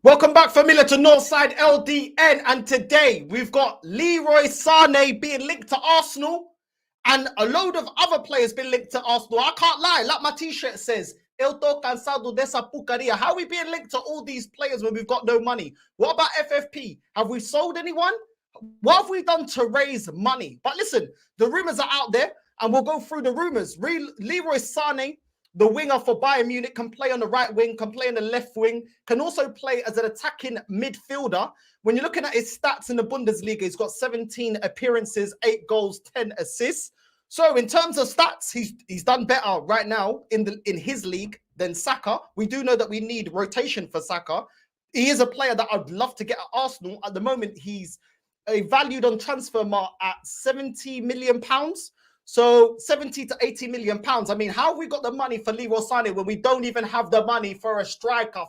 Welcome back, familiar, to NorthsideLDN, and today we've got Leroy SANE being linked to Arsenal and a load of other players being linked to Arsenal. I can't lie, like my t-shirt says, El to cansado de esa pucaria. How are we being linked to all these players when we've got no money? What about FFP? Have we sold anyone? What have we done to raise money? But listen, the rumours are out there, and we'll go through the rumours. Leroy SANE, the winger for Bayern Munich, can play on the right wing, can play on the left wing, can also play as an attacking midfielder. When you're looking at his stats in the Bundesliga, he's got 17 appearances, 8 goals, 10 assists. So in terms of stats, he's done better right now in his league than Saka. We do know that we need rotation for Saka. He is a player that I'd love to get at Arsenal. At the moment, he's valued on transfer mark at £70 million. So 70 to 80 million pounds. I mean, how have we got the money for Leroy SANE when we don't even have the money for a striker?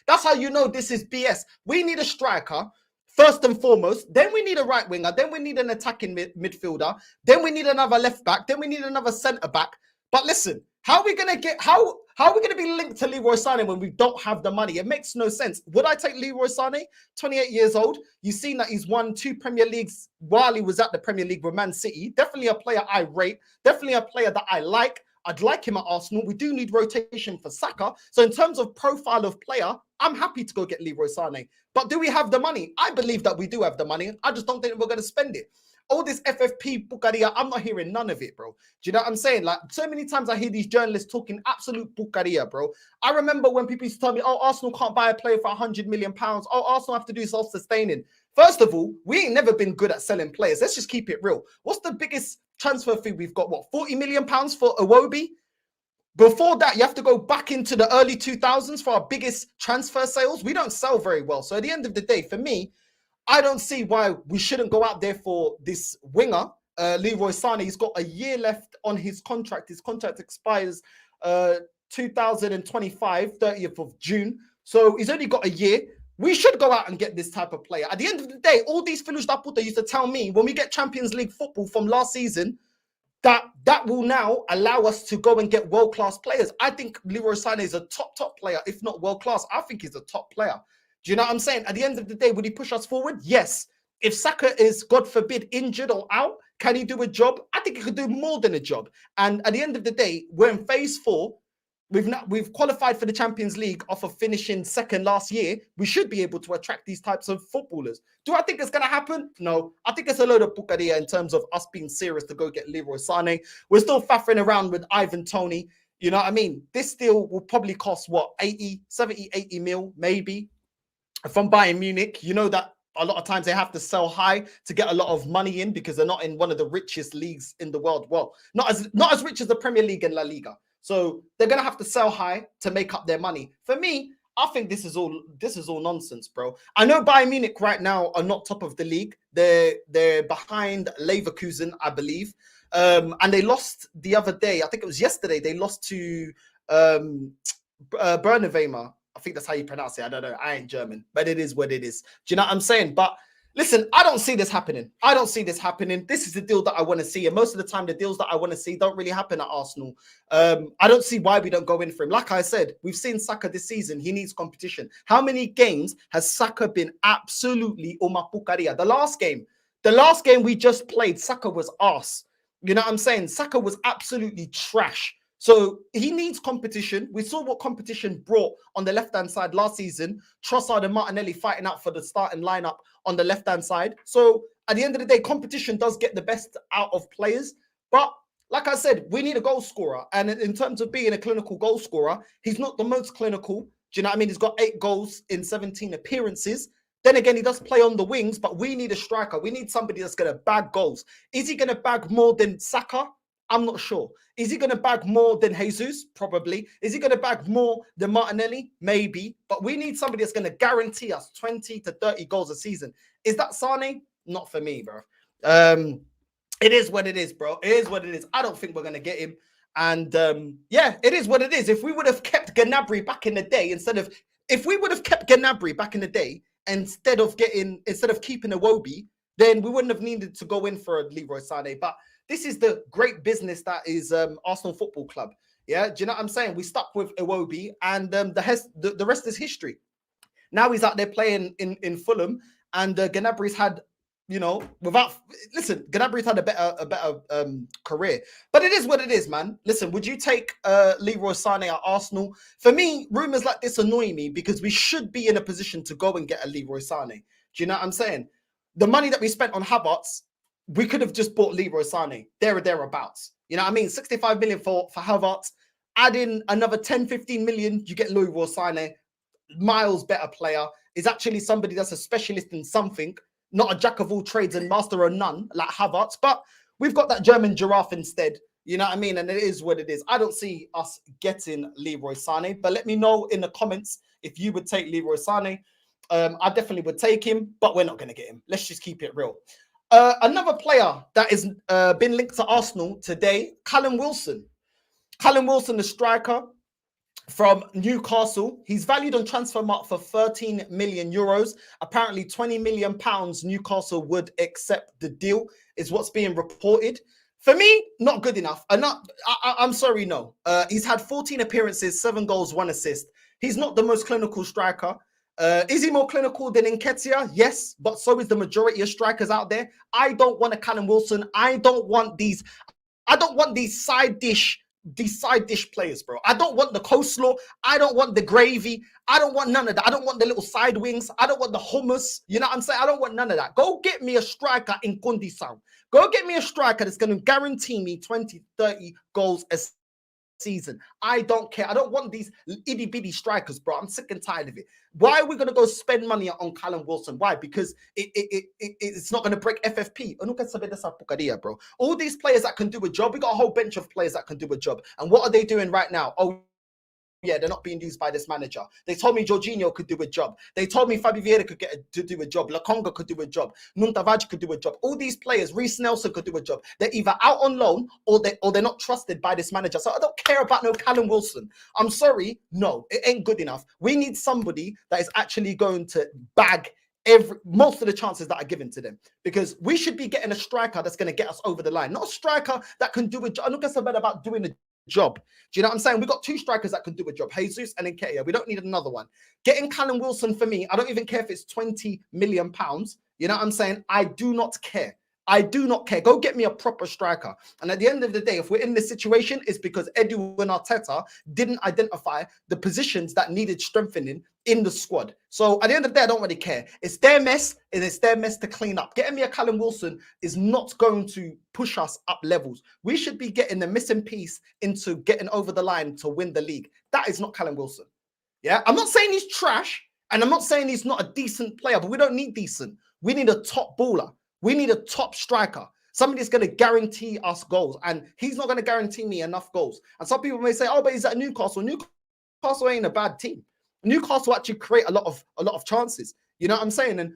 That's how you know this is BS. We need a striker first and foremost. Then we need a right winger. Then we need an attacking midfielder. Then we need another left back. Then we need another centre back. But listen, how are we gonna get how are we gonna be linked to Leroy SANE when we don't have the money? It makes no sense. Would I take Leroy SANE? 28 years old. You've seen that he's won 2 Premier Leagues while he was at the Premier League with Man City. Definitely a player I rate. Definitely a player that I like. I'd like him at Arsenal. We do need rotation for Saka. So in terms of profile of player, I'm happy to go get Leroy SANE. But do we have the money? I believe that we do have the money. I just don't think we're going to spend it. All this FFP bucaria, I'm not hearing none of it, bro. Do you know what I'm saying? Like, so many times I hear these journalists talking absolute bucaria, bro. I remember when people used to tell me, oh, Arsenal can't buy a player for £100 million. Oh, Arsenal have to do self-sustaining. First of all, we ain't never been good at selling players. Let's just keep it real. What's the biggest transfer fee we've got? What, £40 million for Iwobi? Before that, you have to go back into the early 2000s for our biggest transfer sales. We don't sell very well. So at the end of the day, for me, I don't see why we shouldn't go out there for this winger, Leroy SANE. He's got a year left on his contract. His contract expires 2025, 30th of June. So he's only got a year. We should go out and get this type of player. At the end of the day, all these Filhos da Puta used to tell me when we get Champions League football from last season, that will now allow us to go and get world-class players. I think Leroy SANE is a top player, if not world-class. I think he's a top player. Do you know what I'm saying? At the end of the day, would he push us forward? Yes. If Saka is, God forbid, injured or out, can he do a job? I think he could do more than a job. And at the end of the day, we're in phase 4. We've qualified for the Champions League off of finishing second last year. We should be able to attract these types of footballers. Do I think it's going to happen? No. I think it's a load of pucaria in terms of us being serious to go get Leroy SANE. We're still faffing around with Ivan Toney. You know what I mean? This deal will probably cost, what, 70, 80 mil, maybe, from Bayern Munich. You know that a lot of times they have to sell high to get a lot of money in because they're not in one of the richest leagues in the world. Well, not as rich as the Premier League and La Liga. So they're going to have to sell high to make up their money. For me, I think this is all nonsense, bro. I know Bayern Munich right now are not top of the league. They're behind Leverkusen, I believe. And they lost the other day. I think it was yesterday. They lost to Bernewemer. I think that's how you pronounce it. I don't know. I ain't German, but it is what it is. Do you know what I'm saying? But listen, I don't see this happening. I don't see this happening. This is the deal that I want to see. And most of the time, the deals that I want to see don't really happen at Arsenal. I don't see why we don't go in for him. Like I said, we've seen Saka this season. He needs competition. How many games has Saka been absolutely uma pucaria? The last game we just played, Saka was arse. You know what I'm saying? Saka was absolutely trash. So he needs competition. We saw what competition brought on the left-hand side last season. Trossard and Martinelli fighting out for the starting lineup on the left-hand side. So at the end of the day, competition does get the best out of players. But like I said, we need a goal scorer. And in terms of being a clinical goal scorer, he's not the most clinical. Do you know what I mean? He's got 8 goals in 17 appearances. Then again, he does play on the wings, but we need a striker. We need somebody that's going to bag goals. Is he going to bag more than Saka? I'm not sure. Is he going to bag more than Jesus? Probably. Is he going to bag more than Martinelli? Maybe. But we need somebody that's going to guarantee us 20 to 30 goals a season. Is that SANE? Not for me, bro. It is what it is, bro. It is what it is. I don't think we're going to get him. And yeah, it is what it is. If we would have kept Gnabry back in the day, instead of keeping Iwobi, then we wouldn't have needed to go in for a Leroy SANE. But this is the great business that is Arsenal Football Club. Yeah, do you know what I'm saying? We stuck with Iwobi, and the rest is history. Now he's out there playing in Fulham, and Gnabry's had, Gnabry's had a better career. But it is what it is, man. Listen, would you take Leroy Sané at Arsenal? For me, rumours like this annoy me because we should be in a position to go and get a Leroy Sané. Do you know what I'm saying? The money that we spent on Havertz, we could have just bought Leroy Sané, there or thereabouts. You know what I mean? 65 million for Havertz. Add in another 10, 15 million, you get Leroy Sané. Miles better player. Is actually somebody that's a specialist in something, not a jack of all trades and master of none like Havertz. But we've got that German giraffe instead. You know what I mean? And it is what it is. I don't see us getting Leroy Sané, but let me know in the comments if you would take Leroy Sané. I definitely would take him, but we're not going to get him. Let's just keep it real. Another player that has been linked to Arsenal today, Callum Wilson. Callum Wilson, the striker from Newcastle. He's valued on Transfermarkt for 13 million euros. Apparently 20 million pounds Newcastle would accept the deal, is what's being reported. For me, not good enough. I'm sorry, no. He's had 14 appearances, 7 goals, 1 assist. He's not the most clinical striker. Is he more clinical than Nketiah? Yes, but so is the majority of strikers out there. I don't want a Callum Wilson. I don't want these side dish players, bro. I don't want the coleslaw. I don't want the gravy. I don't want none of that. I don't want the little side wings. I don't want the hummus. You know what I'm saying? I don't want none of that. Go get me a striker in Kundisang. Go get me a striker that's going to guarantee me 20, 30 goals a season. I don't care. I don't want these itty bitty strikers, bro. I'm sick and tired of it. Why are we going to go spend money on Callum Wilson? Why? Because it's not going to break FFP. Bro. All these players that can do a job, we got a whole bench of players that can do a job. And what are they doing right now? Oh, yeah, they're not being used by this manager. They told me Jorginho could do a job. They told me Fabi Vieira could to do a job. Lokonga could do a job. Nuntavad could do a job. All these players, Reece Nelson could do a job. They're either out on loan or they're not trusted by this manager. So I don't care about no Callum Wilson. I'm sorry, no, it ain't good enough. We need somebody that is actually going to bag most of the chances that are given to them, because we should be getting a striker that's going to get us over the line, not a striker that can do a job. I'm not so bad about doing a job. Do you know what I'm saying? We've got 2 strikers that can do a job, Jesus and Nketiah. We don't need another one. Getting Callum Wilson, for me, I don't even care if it's 20 million pounds. You know what I'm saying? I do not care. I do not care. Go get me a proper striker. And at the end of the day, if we're in this situation, it's because Edu and Arteta didn't identify the positions that needed strengthening in the squad. So at the end of the day, I don't really care. It's their mess, and it's their mess to clean up. Getting me a Callum Wilson is not going to push us up levels. We should be getting the missing piece into getting over the line to win the league. That is not Callum Wilson. Yeah, I'm not saying he's trash, and I'm not saying he's not a decent player, but we don't need decent. We need a top baller. We need a top striker, somebody that's going to guarantee us goals, and he's not going to guarantee me enough goals. And some people may say, "Oh, but he's at Newcastle. Newcastle ain't a bad team. Newcastle actually create a lot of chances." You know what I'm saying? And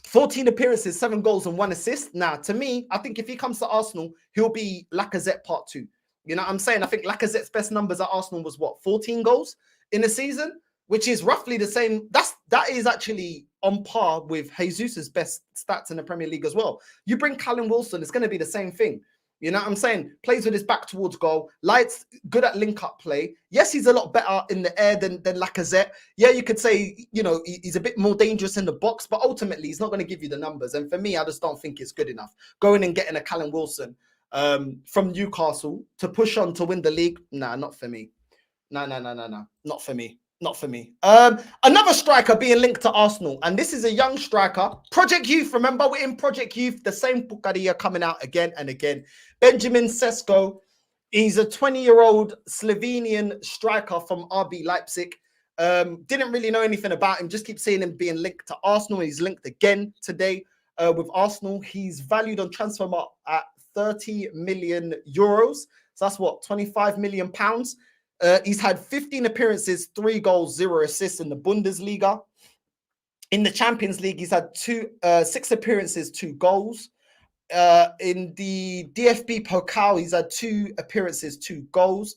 14 appearances, 7 goals, and 1 assist. Now, to me, I think if he comes to Arsenal, he'll be Lacazette part 2. You know what I'm saying? I think Lacazette's best numbers at Arsenal was what, 14 goals in a season, which is roughly the same. That is actually on par with Jesus's best stats in the Premier League as well. You bring Callum Wilson, it's going to be the same thing. You know what I'm saying? Plays with his back towards goal. Light's good at link-up play. Yes, he's a lot better in the air than Lacazette. Yeah, you could say, you know, he's a bit more dangerous in the box, but ultimately he's not going to give you the numbers. And for me, I just don't think it's good enough. Going and getting a Callum Wilson from Newcastle to push on to win the league, nah, not for me. No, not for me. Not for me. Another striker being linked to Arsenal, and this is a young striker. Project Youth, remember, we're in Project Youth. The same Pucaria coming out again and again. Benjamin Sesko. He's a 20-year-old Slovenian striker from RB Leipzig. Didn't really know anything about him. Just keep seeing him being linked to Arsenal. He's linked again today with Arsenal. He's valued on Transfermarkt at 30 million euros. So that's what, 25 million pounds. He's had 15 appearances, 3 goals, 0 assists in the Bundesliga. In the Champions League, he's had 6 appearances, 2 goals. In the DFB Pokal, he's had 2 appearances, 2 goals.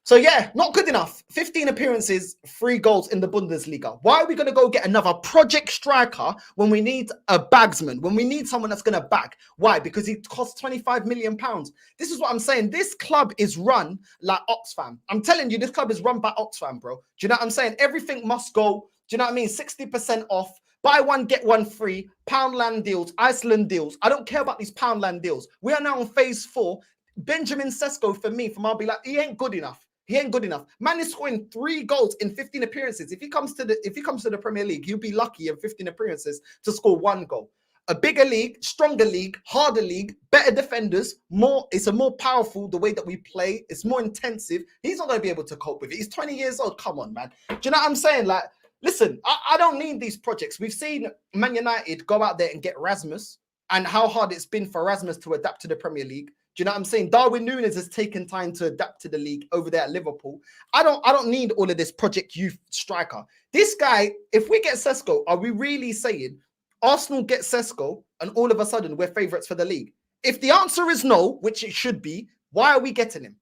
So yeah, not good enough. 15 appearances, 3 goals in the Bundesliga. Why are we going to go get another project striker when we need a bagsman, when we need someone that's going to bag? Why? Because he costs 25 million pounds. This is what I'm saying. This club is run like Oxfam. I'm telling you, this club is run by Oxfam, bro. Do you know what I'm saying? Everything must go Do you know what I mean? 60% off. Buy one, get one free. Poundland deals, Iceland deals. I don't care about these Poundland deals. We are now on phase 4. Benjamin Sesko, for me, from I'll be like, he ain't good enough. He ain't good enough. Man is scoring 3 goals in 15 appearances. If he comes to the Premier League, he'll be lucky in 15 appearances to score 1 goal. A bigger league, stronger league, harder league, better defenders, more. It's a more powerful the way that we play. It's more intensive. He's not going to be able to cope with it. He's 20 years old. Come on, man. Do you know what I'm saying? Like, listen, I don't need these projects. We've seen Man United go out there and get Rasmus, and how hard it's been for Rasmus to adapt to the Premier League. Do you know what I'm saying? Darwin Núñez has taken time to adapt to the league over there at Liverpool. I don't need all of this Project Youth striker. This guy, if we get Sesko, are we really saying Arsenal get Sesko and all of a sudden we're favourites for the league? If the answer is no, which it should be, why are we getting him?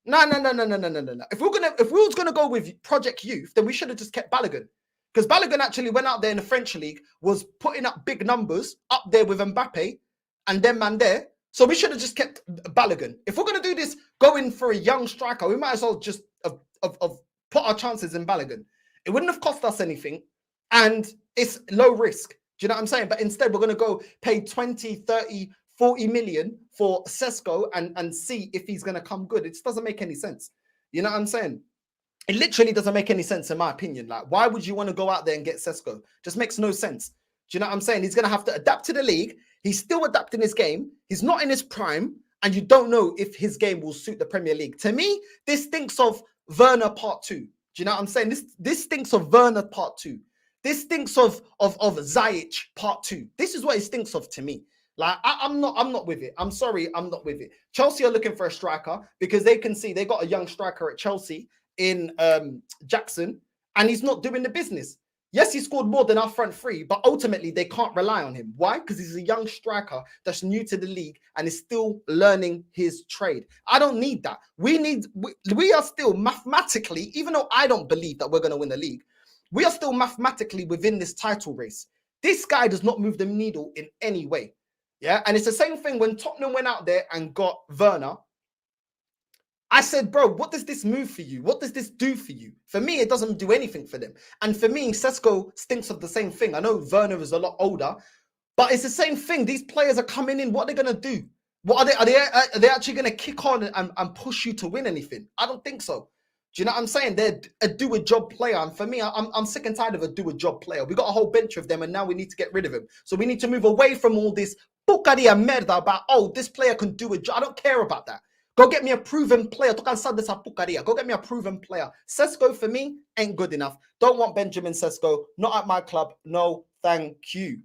No. If we was gonna go with Project Youth, then we should have just kept Balogun. Because Balogun actually went out there in the French league, was putting up big numbers up there with Mbappe and them man there. So we should have just kept Balogun. If we're going to do this, going for a young striker, we might as well just put our chances in Balogun. It wouldn't have cost us anything, and it's low risk. Do you know what I'm saying? But instead, we're going to go pay 20, 30, 40 million for Sesko and see if he's going to come good. It just doesn't make any sense. You know what I'm saying? It literally doesn't make any sense in my opinion. Like, why would you want to go out there and get Sesko? Just makes no sense. Do you know what I'm saying? He's going to have to adapt to the league. He's still adapting his game. He's not in his prime. And you don't know if his game will suit the Premier League. To me, this stinks of Werner Part 2. Do you know what I'm saying? This stinks of Werner Part 2. This stinks of Ziyech Part 2. This is what it stinks of to me. Like, I'm not with it. I'm sorry, I'm not with it. Chelsea are looking for a striker because they can see they got a young striker at Chelsea in Jackson, and he's not doing the business. Yes, he scored more than our front three, but ultimately they can't rely on him. Why? Because he's a young striker that's new to the league and is still learning his trade. I don't need that. We are still mathematically, even though I don't believe that we're going to win the league, we are still mathematically within this title race. This guy does not move the needle in any way. Yeah, and it's the same thing when Tottenham went out there and got Werner. I said, bro, what does this move for you? What does this do for you? For me, it doesn't do anything for them. And for me, Sesko stinks of the same thing. I know Werner is a lot older, but it's the same thing. These players are coming in. What are they going to do? What are they actually going to kick on and push you to win anything? I don't think so. Do you know what I'm saying? They're a do-a-job player. And for me, I'm sick and tired of a do-a-job player. We got a whole bench of them, and now we need to get rid of him. So we need to move away from all this pucaria merda about, oh, this player can do a job. I don't care about that. Go get me a proven player. Go get me a proven player. Sesko, for me, ain't good enough. Don't want Benjamin Sesko. Not at my club. No, thank you.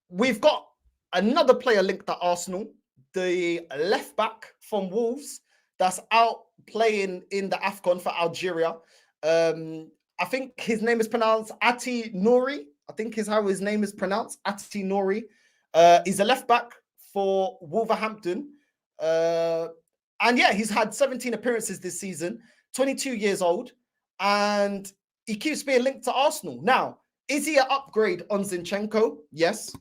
We've got another player linked at Arsenal. The left back from Wolves that's out playing in the AFCON for Algeria. I think his name is pronounced Ait-Nouri. I think is how his name is pronounced. Ait-Nouri. He's a left back for Wolverhampton. And yeah, he's had 17 appearances this season, 22 years old, and he keeps being linked to Arsenal. Now, is he an upgrade on Zinchenko? Yes.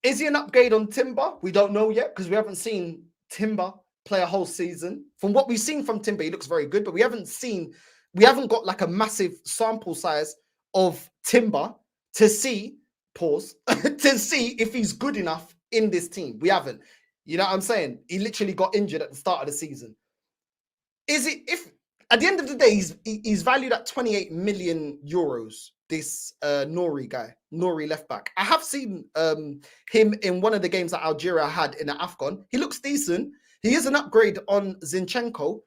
Is he an upgrade on Timber? We don't know yet because we haven't seen Timber play a whole season. From what we've seen from Timber, he looks very good, but we haven't got like a massive sample size of Timber to see, to see if he's good enough in this team. We haven't. You know what I'm saying? He literally got injured at the start of the season. If at the end of the day, he's valued at 28 million euros, this Nouri left back. I have seen him in one of the games that Algeria had in the AFCON. He looks decent. He is an upgrade on Zinchenko.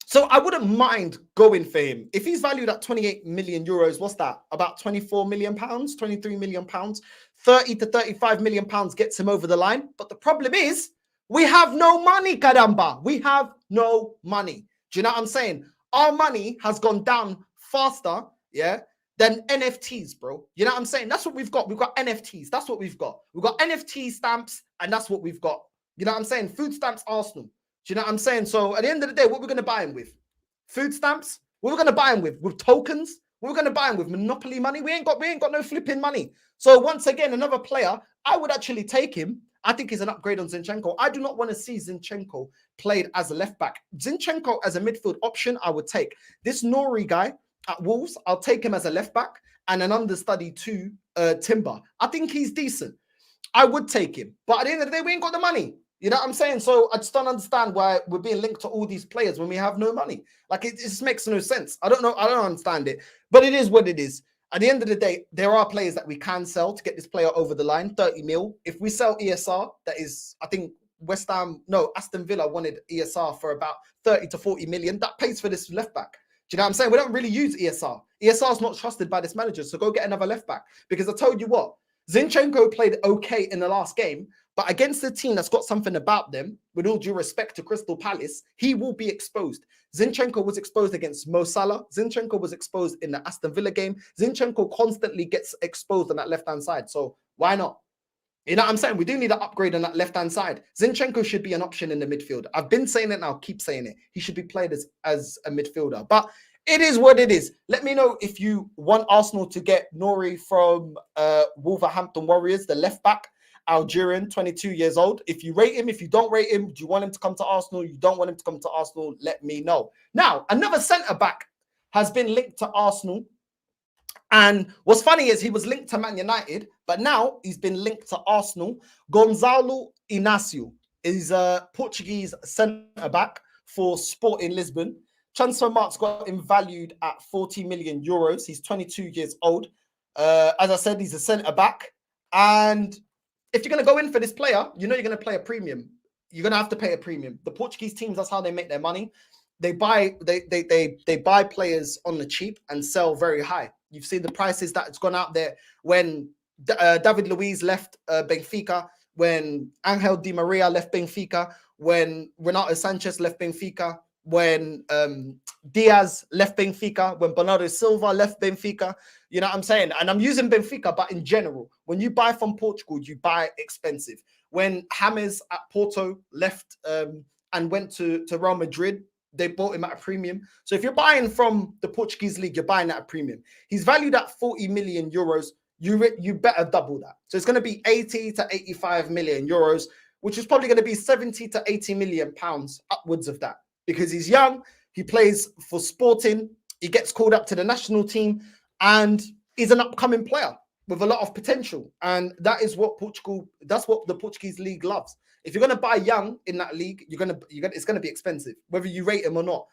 So I wouldn't mind going for him. If he's valued at 28 million euros, what's that? About 24 million pounds, 23 million pounds, 30 to 35 million pounds gets him over the line. But the problem is we have no money, caramba. We have no money. Do you know what I'm saying? Our money has gone down faster, yeah, than NFTs, bro. You know what I'm saying? That's what we've got. We've got NFTs. That's what we've got. We've got NFT stamps, and that's what we've got. You know what I'm saying? Food stamps, Arsenal. Do you know what I'm saying? So at the end of the day, what we're going to buy him with? Food stamps? What we're going to buy him with tokens? What we're going to buy him with? Monopoly money? We ain't got no flipping money. So once again, another player, I would actually take him I think he's an upgrade on Zinchenko. I do not want to see Zinchenko played as a left back. Zinchenko as a midfield option, I would take. This Gnabry guy at Wolves, I'll take him as a left back and an understudy to Timber. I think he's decent. I would take him. But at the end of the day, we ain't got the money. You know what I'm saying? So I just don't understand why we're being linked to all these players when we have no money. Like, it just makes no sense. I don't know. I don't understand it. But it is what it is. At the end of the day, there are players that we can sell to get this player over the line, 30 mil. If we sell ESR, that is, I think Aston Villa wanted ESR for about 30 to 40 million. That pays for this left back. Do you know what I'm saying? We don't really use ESR. ESR is not trusted by this manager, so go get another left back. Because I told you what, Zinchenko played okay in the last game, but against a team that's got something about them, with all due respect to Crystal Palace, he will be exposed. Zinchenko was exposed against Mo Salah. Zinchenko was exposed in the Aston Villa game. Zinchenko constantly gets exposed on that left-hand side. So why not? You know what I'm saying? We do need an upgrade on that left-hand side. Zinchenko should be an option in the midfield. I've been saying it now, keep saying it. He should be played as a midfielder. But it is what it is. Let me know if you want Arsenal to get Gnabry from Wolverhampton Warriors, the left back, Algerian, 22 years old. If you rate him, if you don't rate him, do you want him to come to Arsenal? You don't want him to come to Arsenal? Let me know. Now, another centre-back has been linked to Arsenal. And what's funny is he was linked to Man United, but now he's been linked to Arsenal. Gonzalo Inácio is a Portuguese centre-back for Sporting Lisbon. Transfer Markt's got him valued at 40 million euros. He's 22 years old. As I said, he's a centre-back. And if you're going to go in for this player, you know you're going to play a premium. You're going to have to pay a premium. The Portuguese teams, that's how they make their money. They buy players on the cheap and sell very high. You've seen the prices that's gone out there when David Luiz left Benfica, when Angel Di Maria left Benfica, when Renato Sanchez left Benfica, when Diaz left Benfica, when Bernardo Silva left Benfica. You know what I'm saying? And I'm using Benfica, but in general, when you buy from Portugal, you buy expensive. When James at Porto left and went to Real Madrid, they bought him at a premium. So if you're buying from the Portuguese league, you're buying at a premium. He's valued at 40 million euros. You better double that. So it's going to be 80 to 85 million euros, which is probably going to be 70 to 80 million pounds upwards of that, because he's young. He plays for Sporting. He gets called up to the national team, and he's an upcoming player with a lot of potential. And that is what that's what the Portuguese league loves. If you're going to buy young in that league, it's going to be expensive, whether you rate him or not.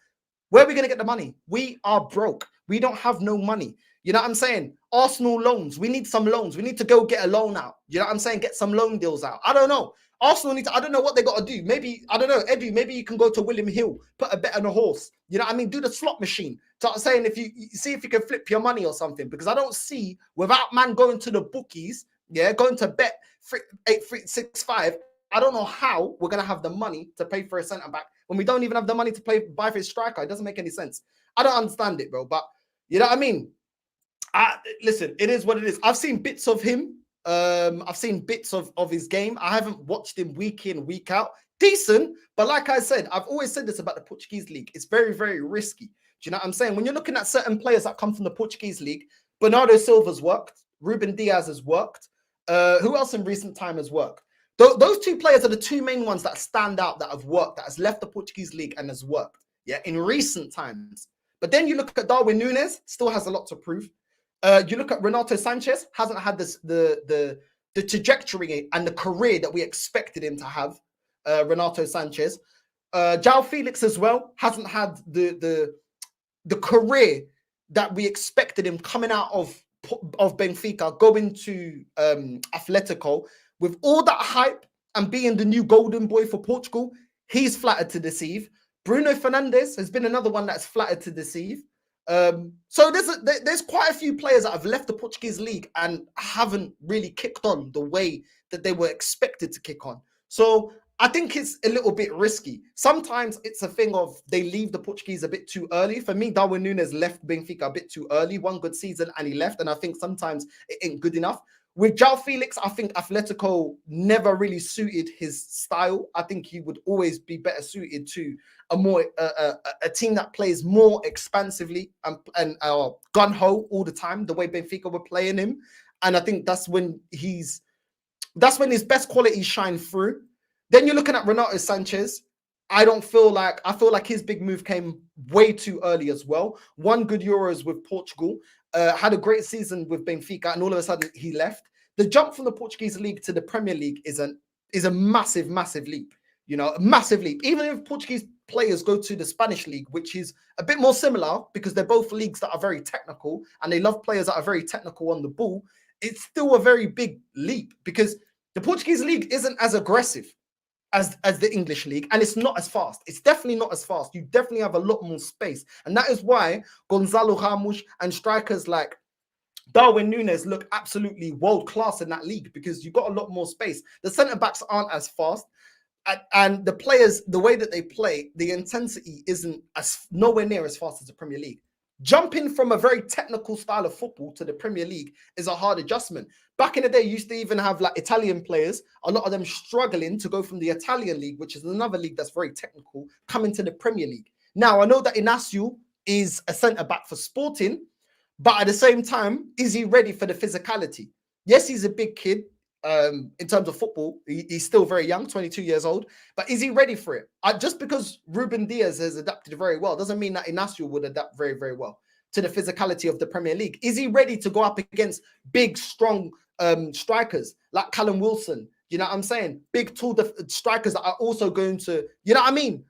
Where are we going to get the money? We are broke. We don't have no money. You know what I'm saying? Arsenal loans. We need some loans. We need to go get a loan out. You know what I'm saying? Get some loan deals out. I don't know. Arsenal need to, I don't know what they got to do. Maybe, I don't know, Eddie, maybe you can go to William Hill, put a bet on a horse. You know what I mean? Do the slot machine. Start saying if you see if you can flip your money or something, because I don't see, without man going to the bookies, going to bet 8-3-6-5, I don't know how we're going to have the money to pay for a centre-back when we don't even have the money to buy for a striker. It doesn't make any sense. I don't understand it, bro. But you know what I mean? Listen, it is what it is. I've seen bits of him. I've seen bits of his game. I haven't watched him week in, week out. Decent, but like I said, I've always said this about the Portuguese league. It's very, very risky. Do you know what I'm saying? When you're looking at certain players that come from the Portuguese league, Bernardo Silva's worked. Ruben Diaz has worked. Who else in recent time has worked? Those two players are the two main ones that stand out, that have worked, that has left the Portuguese league and has worked, in recent times. But then you look at Darwin Núñez, still has a lot to prove. You look at Renato Sanchez, hasn't had the trajectory and the career that we expected him to have. Renato Sanchez, João Felix as well hasn't had the career that we expected him coming out of Benfica, going to Atletico with all that hype and being the new golden boy for Portugal. He's flattered to deceive. Bruno Fernandes has been another one that's flattered to deceive. So there's quite a few players that have left the Portuguese league and haven't really kicked on the way that they were expected to kick on. So I think it's a little bit risky. Sometimes it's a thing of they leave the Portuguese a bit too early. For me, Darwin Núñez left Benfica a bit too early. One good season and he left, and I think sometimes it ain't good enough. With João Felix, I think Atletico never really suited his style. I think he would always be better suited to a team that plays more expansively and gun-ho all the time, the way Benfica were playing him. And I think that's when he's That's when his best qualities shine through. Then you're looking at Renato Sanchez. I feel like his big move came way too early as well. Won good Euros with Portugal, had a great season with Benfica, and all of a sudden he left. The jump from the Portuguese league to the Premier League is a massive, massive leap. You know, a massive leap. Even if Portuguese players go to the Spanish league, which is a bit more similar because they're both leagues that are very technical and they love players that are very technical on the ball, it's still a very big leap because the Portuguese league isn't as aggressive as the English league, and it's not as fast. It's definitely not as fast. You definitely have a lot more space, and that is why Gonzalo Ramos and strikers like Darwin Núñez look absolutely world class in that league because you've got a lot more space. The centre backs aren't as fast, and the players, the way that they play, the intensity isn't as nowhere near as fast as the Premier League. Jumping from a very technical style of football to the Premier League is a hard adjustment. Back in the day, you used to even have like Italian players, a lot of them struggling to go from the Italian league, which is another league that's very technical, coming to the Premier League. Now, I know that Inacio is a centre-back for Sporting, but at the same time, is he ready for the physicality? Yes, he's a big kid. In terms of football, he's still very young, 22 years old, but is he ready for it? Just because Ruben Diaz has adapted very well doesn't mean that Inacio would adapt very, very well to the physicality of the Premier League. Is he ready to go up against big, strong strikers like Callum Wilson? You know what I'm saying? Big, tall strikers that are also going to, you know what I mean?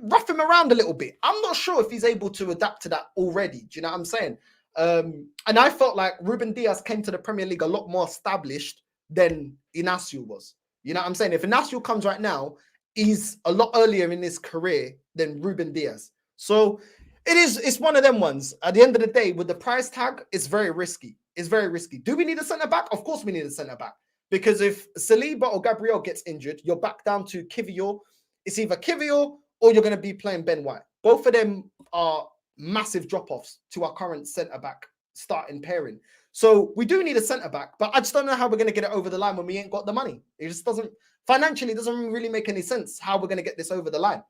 Rough him around a little bit. I'm not sure if he's able to adapt to that already. Do you know what I'm saying? And I felt like Ruben Diaz came to the Premier League a lot more established than Inacio was. You know what I'm saying? If Inacio comes right now, he's a lot earlier in his career than Ruben Diaz. So it's one of them ones. At the end of the day, with the price tag, it's very risky. It's very risky. Do we need a centre-back? Of course we need a centre-back. Because if Saliba or Gabriel gets injured, you're back down to Kivior. It's either Kivior or you're going to be playing Ben White. Both of them are massive drop-offs to our current centre-back starting pairing. So we do need a centre-back, but I just don't know how we're going to get it over the line when we ain't got the money. It just doesn't, financially, it doesn't really make any sense how we're going to get this over the line.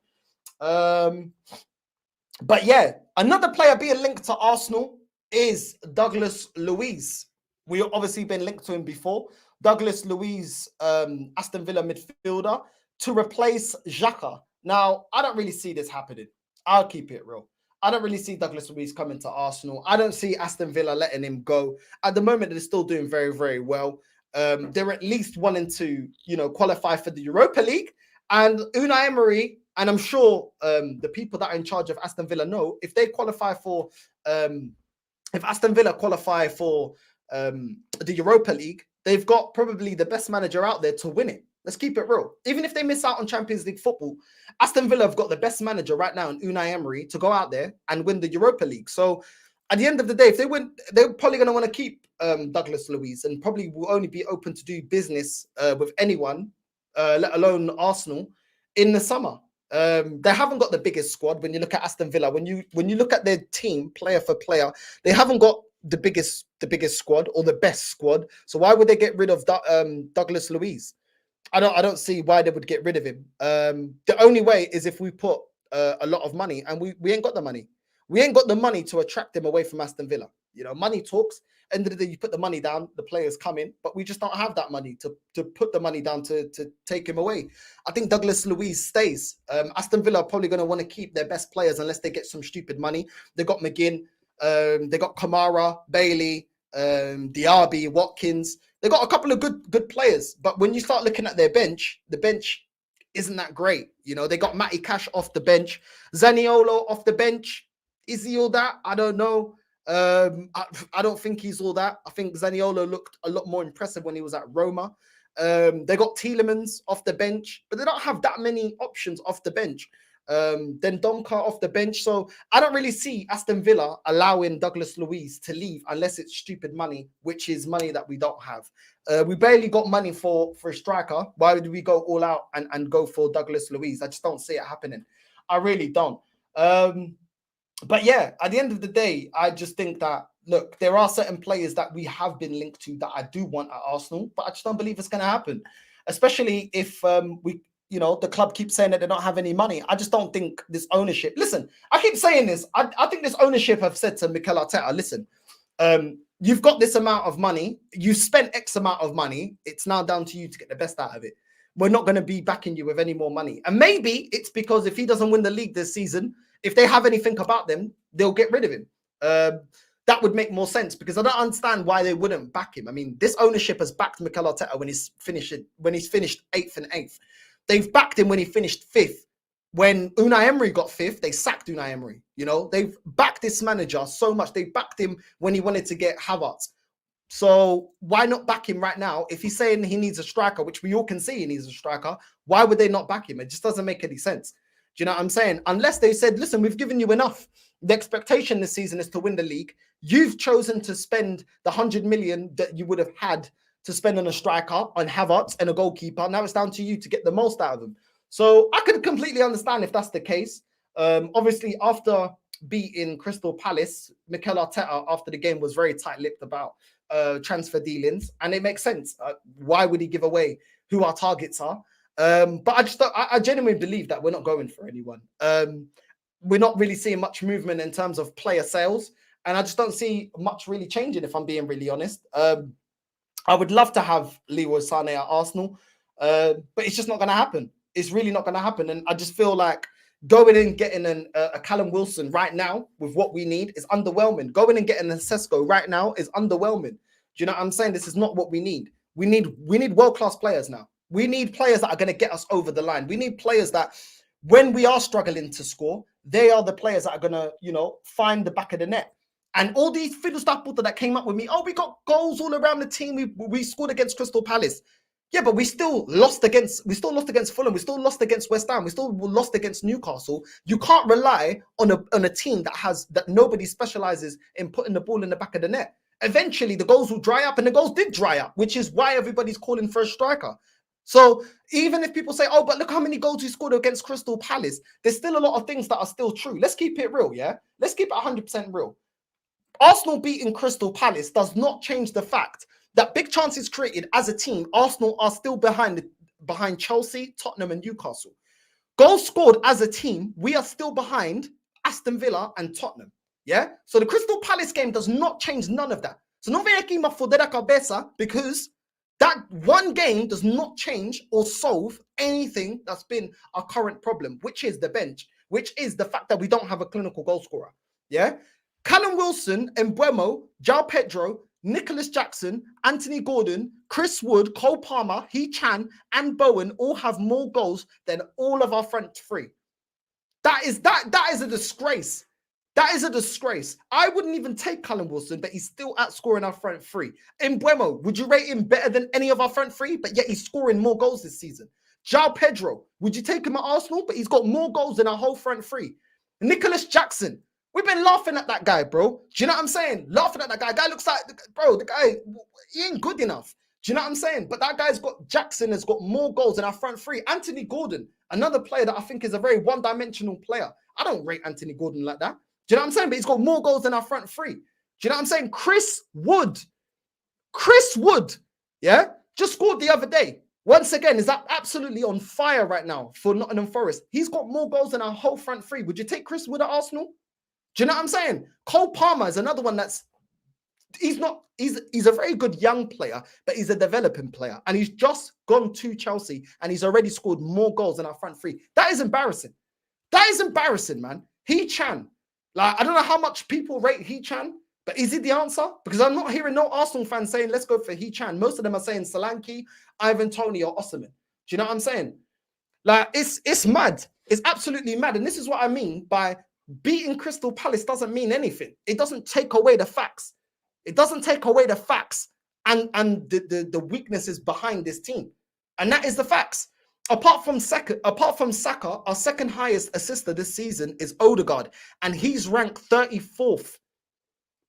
But yeah, another player being linked to Arsenal is Douglas Luiz. We've obviously been linked to him before. Douglas Luiz, Aston Villa midfielder, to replace Xhaka. Now, I don't really see this happening. I'll keep it real. I don't really see Douglas Luiz coming to Arsenal. I don't see Aston Villa letting him go. At the moment, they're still doing very, very well. They're at least wanting to, you know, qualify for the Europa League. And Unai Emery, and I'm sure the people that are in charge of Aston Villa know, if they qualify for, if Aston Villa qualify for the Europa League, they've got probably the best manager out there to win it. Let's keep it real. Even if they miss out on Champions League football, Aston Villa have got the best manager right now in Unai Emery to go out there and win the Europa League. So at the end of the day, if they win, they're probably going to want to keep Douglas Luiz and probably will only be open to do business with anyone, let alone Arsenal, in the summer. They haven't got the biggest squad when you look at Aston Villa. When you look at their team, player for player, they haven't got the biggest squad or the best squad. So why would they get rid of Douglas Luiz? I don't see why they would get rid of him. The only way is if we put a lot of money, and we ain't got the money. We ain't got the money to attract him away from Aston Villa. You know, money talks. End of the day, you put the money down, the players come in, but we just don't have that money to put the money down to take him away. I think Douglas Luiz stays. Aston Villa are probably going to want to keep their best players unless they get some stupid money. They got McGinn, they got Kamara, Bailey, Diaby, Watkins. They got a couple of good players, but when you start looking at their bench, the bench isn't that great. You know, they got Matty Cash off the bench, Zaniolo off the bench. Is he all that? I don't know. I don't think he's all that. I think Zaniolo looked a lot more impressive when he was at Roma. They got Tielemans off the bench, but they don't have that many options off the bench. Then Domka off the bench. So I don't really see Aston Villa allowing Douglas Luiz to leave unless it's stupid money, which is money that we don't have. We barely got money for a striker. Why would we go all out and go for Douglas Luiz? I just don't see it happening. I really don't. But yeah, at the end of the day, I just think that, look, there are certain players that we have been linked to that I do want at Arsenal, but I just don't believe it's going to happen, especially if the club keeps saying that they don't have any money. I just don't think this ownership. Listen, I keep saying this. I think this ownership have said to Mikel Arteta, listen, you've got this amount of money, you spent X amount of money, it's now down to you to get the best out of it. We're not going to be backing you with any more money. And maybe it's because if he doesn't win the league this season, if they have anything about them, they'll get rid of him. That would make more sense, because I don't understand why they wouldn't back him. I mean, this ownership has backed Mikel Arteta when he's finished 8th and 8th. They've backed him when he finished 5th. When Unai Emery got 5th, they sacked Unai Emery. You know, they've backed this manager so much. They backed him when he wanted to get Havertz. So why not back him right now? If he's saying he needs a striker, which we all can see he needs a striker, why would they not back him? It just doesn't make any sense. Do you know what I'm saying? Unless they said, listen, we've given you enough. The expectation this season is to win the league. You've chosen to spend the 100 million that you would have had to spend on a striker, on Havertz and a goalkeeper. Now it's down to you to get the most out of them. So I could completely understand if that's the case. Obviously, after beating Crystal Palace, Mikel Arteta, after the game, was very tight-lipped about transfer dealings, and it makes sense. Why would he give away who our targets are? But I genuinely believe that we're not going for anyone. We're not really seeing much movement in terms of player sales, and I just don't see much really changing, if I'm being really honest. I would love to have Leroy Sané at Arsenal, but it's just not going to happen. It's really not going to happen. And I just feel like going and getting a Callum Wilson right now with what we need is underwhelming. Going and getting a Sesko right now is underwhelming. Do you know what I'm saying? This is not what we need. We need world-class players now. We need players that are going to get us over the line. We need players that, when we are struggling to score, they are the players that are going to, you know, find the back of the net. And all these fiddle stuff that came up with me, oh, we got goals all around the team. We scored against Crystal Palace. Yeah, but we still lost against Fulham. We still lost against West Ham. We still lost against Newcastle. You can't rely on a team that nobody specializes in putting the ball in the back of the net. Eventually, the goals will dry up, and the goals did dry up, which is why everybody's calling for a striker. So even if people say, oh, but look how many goals we scored against Crystal Palace, there's still a lot of things that are still true. Let's keep it real, yeah? Let's keep it 100% real. Arsenal beating Crystal Palace does not change the fact that big chances created as a team, Arsenal are still behind Chelsea, Tottenham, and Newcastle. Goals scored as a team, we are still behind Aston Villa and Tottenham. Yeah? So the Crystal Palace game does not change none of that. So no vem aqui me foder a cabeça, because that one game does not change or solve anything that's been our current problem, which is the bench, which is the fact that we don't have a clinical goal scorer. Yeah? Callum Wilson, Mbeumo, João Pedro, Nicholas Jackson, Anthony Gordon, Chris Wood, Cole Palmer, Hee Chan, and Bowen all have more goals than all of our front three. That is a disgrace. That is a disgrace. I wouldn't even take Callum Wilson, but he's still outscoring our front three. Mbeumo, would you rate him better than any of our front three? But yet he's scoring more goals this season. João Pedro, would you take him at Arsenal? But he's got more goals than our whole front three. Nicholas Jackson, we've been laughing at that guy, bro. Do you know what I'm saying? Laughing at that guy. Guy looks like, bro, the guy, he ain't good enough. Do you know what I'm saying? But that guy's got, Jackson has got more goals than our front three. Anthony Gordon, another player that I think is a very one-dimensional player. I don't rate Anthony Gordon like that. Do you know what I'm saying? But he's got more goals than our front three. Do you know what I'm saying? Chris Wood, yeah, just scored the other day. Once again, is that absolutely on fire right now for Nottingham Forest. He's got more goals than our whole front three. Would you take Chris Wood at Arsenal? Do you know what I'm saying? Cole Palmer is another one he's a very good young player, but he's a developing player. And he's just gone to Chelsea and he's already scored more goals than our front three. That is embarrassing. That is embarrassing, man. Hee Chan. Like, I don't know how much people rate Hee Chan, but is he the answer? Because I'm not hearing no Arsenal fans saying, let's go for Hee Chan. Most of them are saying Solanke, Ivan Toney, or Osimhen. Do you know what I'm saying? Like, it's mad. It's absolutely mad. And this is what I mean by beating Crystal Palace doesn't mean anything. It doesn't take away the facts. It doesn't take away the facts and the weaknesses behind this team. And that is the facts. Apart from Saka, our second highest assister this season is Odegaard, and he's ranked 34th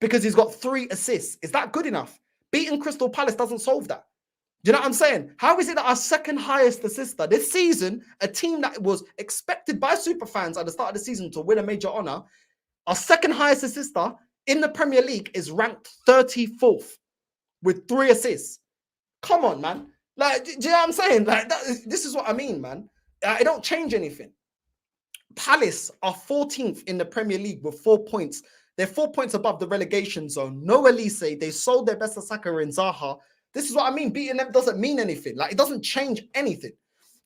because he's got 3 assists. Is that good enough? Beating Crystal Palace doesn't solve that. Do you know what I'm saying? How is it that our second highest assister this season, a team that was expected by superfans at the start of the season to win a major honour, our second highest assister in the Premier League is ranked 34th with 3 assists? Come on, man. Like, do you know what I'm saying? Like, this is what I mean, man. It don't change anything. Palace are 14th in the Premier League with 4 points. They're 4 points above the relegation zone. No Elise. They sold their best Saka and Zaha. This is what I mean. Beating them doesn't mean anything. Like, it doesn't change anything.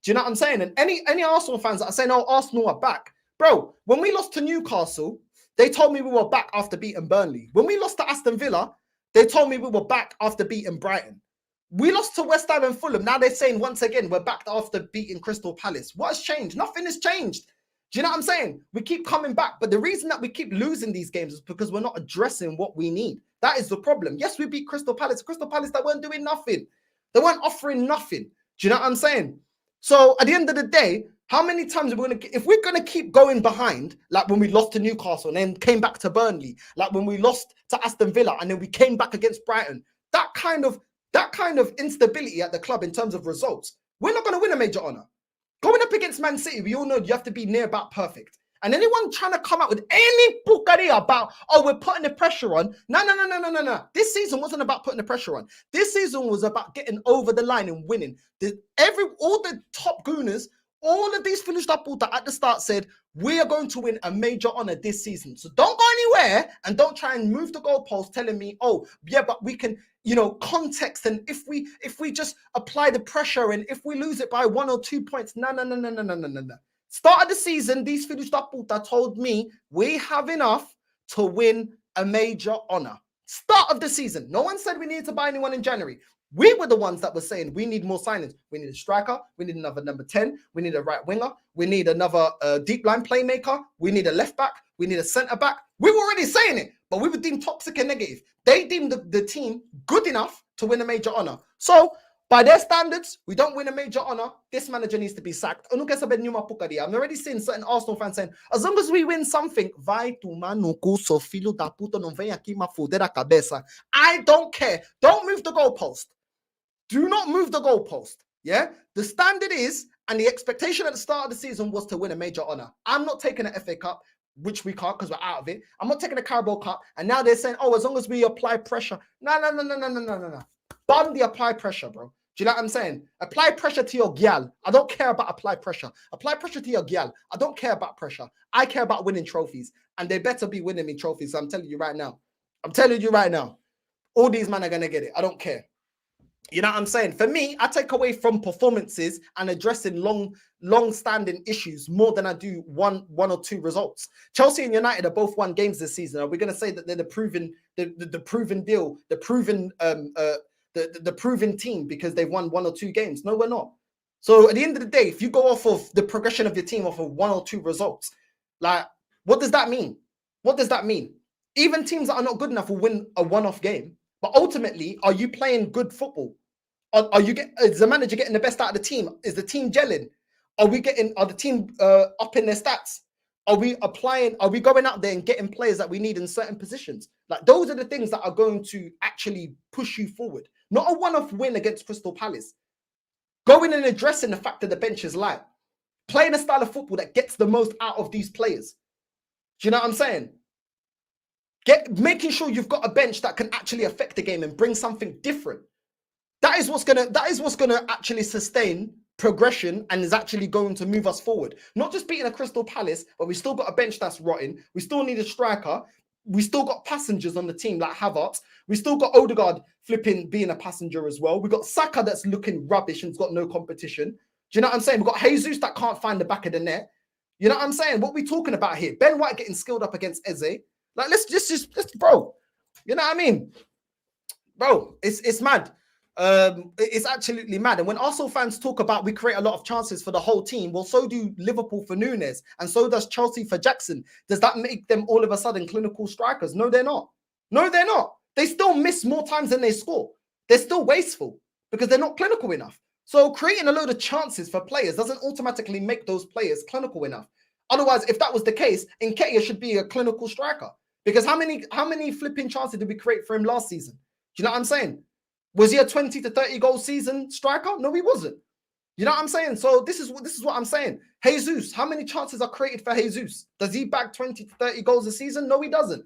Do you know what I'm saying? And any Arsenal fans that are saying, oh, Arsenal are back. Bro, when we lost to Newcastle, they told me we were back after beating Burnley. When we lost to Aston Villa, they told me we were back after beating Brighton. We lost to West Ham and Fulham. Now they're saying once again, we're back after beating Crystal Palace. What has changed? Nothing has changed. Do you know what I'm saying? We keep coming back. But the reason that we keep losing these games is because we're not addressing what we need. That is the problem. Yes, we beat Crystal Palace. Crystal Palace that weren't doing nothing. They weren't offering nothing. Do you know what I'm saying? So at the end of the day, how many times are we going to, if we're going to keep going behind, like when we lost to Newcastle and then came back to Burnley, like when we lost to Aston Villa and then we came back against Brighton, that kind of instability at the club in terms of results, we're not going to win a major honour. Going up against Man City, we all know you have to be near about perfect. And anyone trying to come out with any bukaria about, oh, we're putting the pressure on. No. This season wasn't about putting the pressure on. This season was about getting over the line and winning. All the top gooners, all of these finished up at the start said, we are going to win a major honour this season. So don't go anywhere and don't try and move the goalpost telling me, oh, yeah, but we can, context. And if we just apply the pressure and if we lose it by 1 or 2 points, no. Start of the season, these finished up told me we have enough to win a major honour. Start of the season. No one said we needed to buy anyone in January. We were the ones that were saying we need more signings. We need a striker. We need another number 10. We need a right winger. We need another deep line playmaker. We need a left back. We need a centre back. We were already saying it, but we were deemed toxic and negative. They deemed the team good enough to win a major honour. So, by their standards, we don't win a major honour. This manager needs to be sacked. I'm already seeing certain Arsenal fans saying, as long as we win something, I don't care. Don't move the goalpost. Do not move the goalpost. Yeah? The standard is, and the expectation at the start of the season was to win a major honour. I'm not taking an FA Cup, which we can't because we're out of it. I'm not taking a Carabao Cup. And now they're saying, oh, as long as we apply pressure. No. Bun the apply pressure, bro. Do you know what I'm saying? Apply pressure to your gyal. I don't care about apply pressure. Apply pressure to your gyal. I don't care about pressure. I care about winning trophies. And they better be winning me trophies. So I'm telling you right now. All these men are going to get it. I don't care. You know what I'm saying? For me, I take away from performances and addressing long-standing issues more than I do one or two results. Chelsea and United are both won games this season. Are we going to say that they're the proven deal, the proven team because they've won 1 or 2 games? No, we're not. So at the end of the day, if you go off of the progression of your team off of 1 or 2 results, like, what does that mean? What does that mean? Even teams that are not good enough will win a one-off game. But ultimately, are you playing good football? Is the manager getting the best out of the team? Is the team gelling? Are the team upping their stats? Are we going out there and getting players that we need in certain positions? Like, those are the things that are going to actually push you forward. Not a one-off win against Crystal Palace. Going and addressing the fact that the bench is light. Playing a style of football that gets the most out of these players. Do you know what I'm saying? Making sure you've got a bench that can actually affect the game and bring something different. That is what's gonna actually sustain progression and is actually going to move us forward. Not just beating a Crystal Palace, but we still got a bench that's rotten. We still need a striker. We still got passengers on the team like Havertz. We still got Odegaard being a passenger as well. We got Saka that's looking rubbish and's got no competition. Do you know what I'm saying? We've got Jesus that can't find the back of the net. You know what I'm saying? What are we talking about here? Ben White getting skilled up against Eze. Like, let's just bro. You know what I mean? Bro, it's mad. It's absolutely mad. And when Arsenal fans talk about we create a lot of chances for the whole team, well, so do Liverpool for Nunes, and so does Chelsea for Jackson. Does that make them all of a sudden clinical strikers? No, they're not. No, they're not. They still miss more times than they score. They're still wasteful because they're not clinical enough. So creating a load of chances for players doesn't automatically make those players clinical enough. Otherwise, if that was the case, Nketiah should be a clinical striker. Because how many flipping chances did we create for him last season? Do you know what I'm saying? Was he a 20 to 30 goal season striker? No, he wasn't. You know what I'm saying? So this is what I'm saying. Jesus, how many chances are created for Jesus? Does he bag 20 to 30 goals a season? No, he doesn't.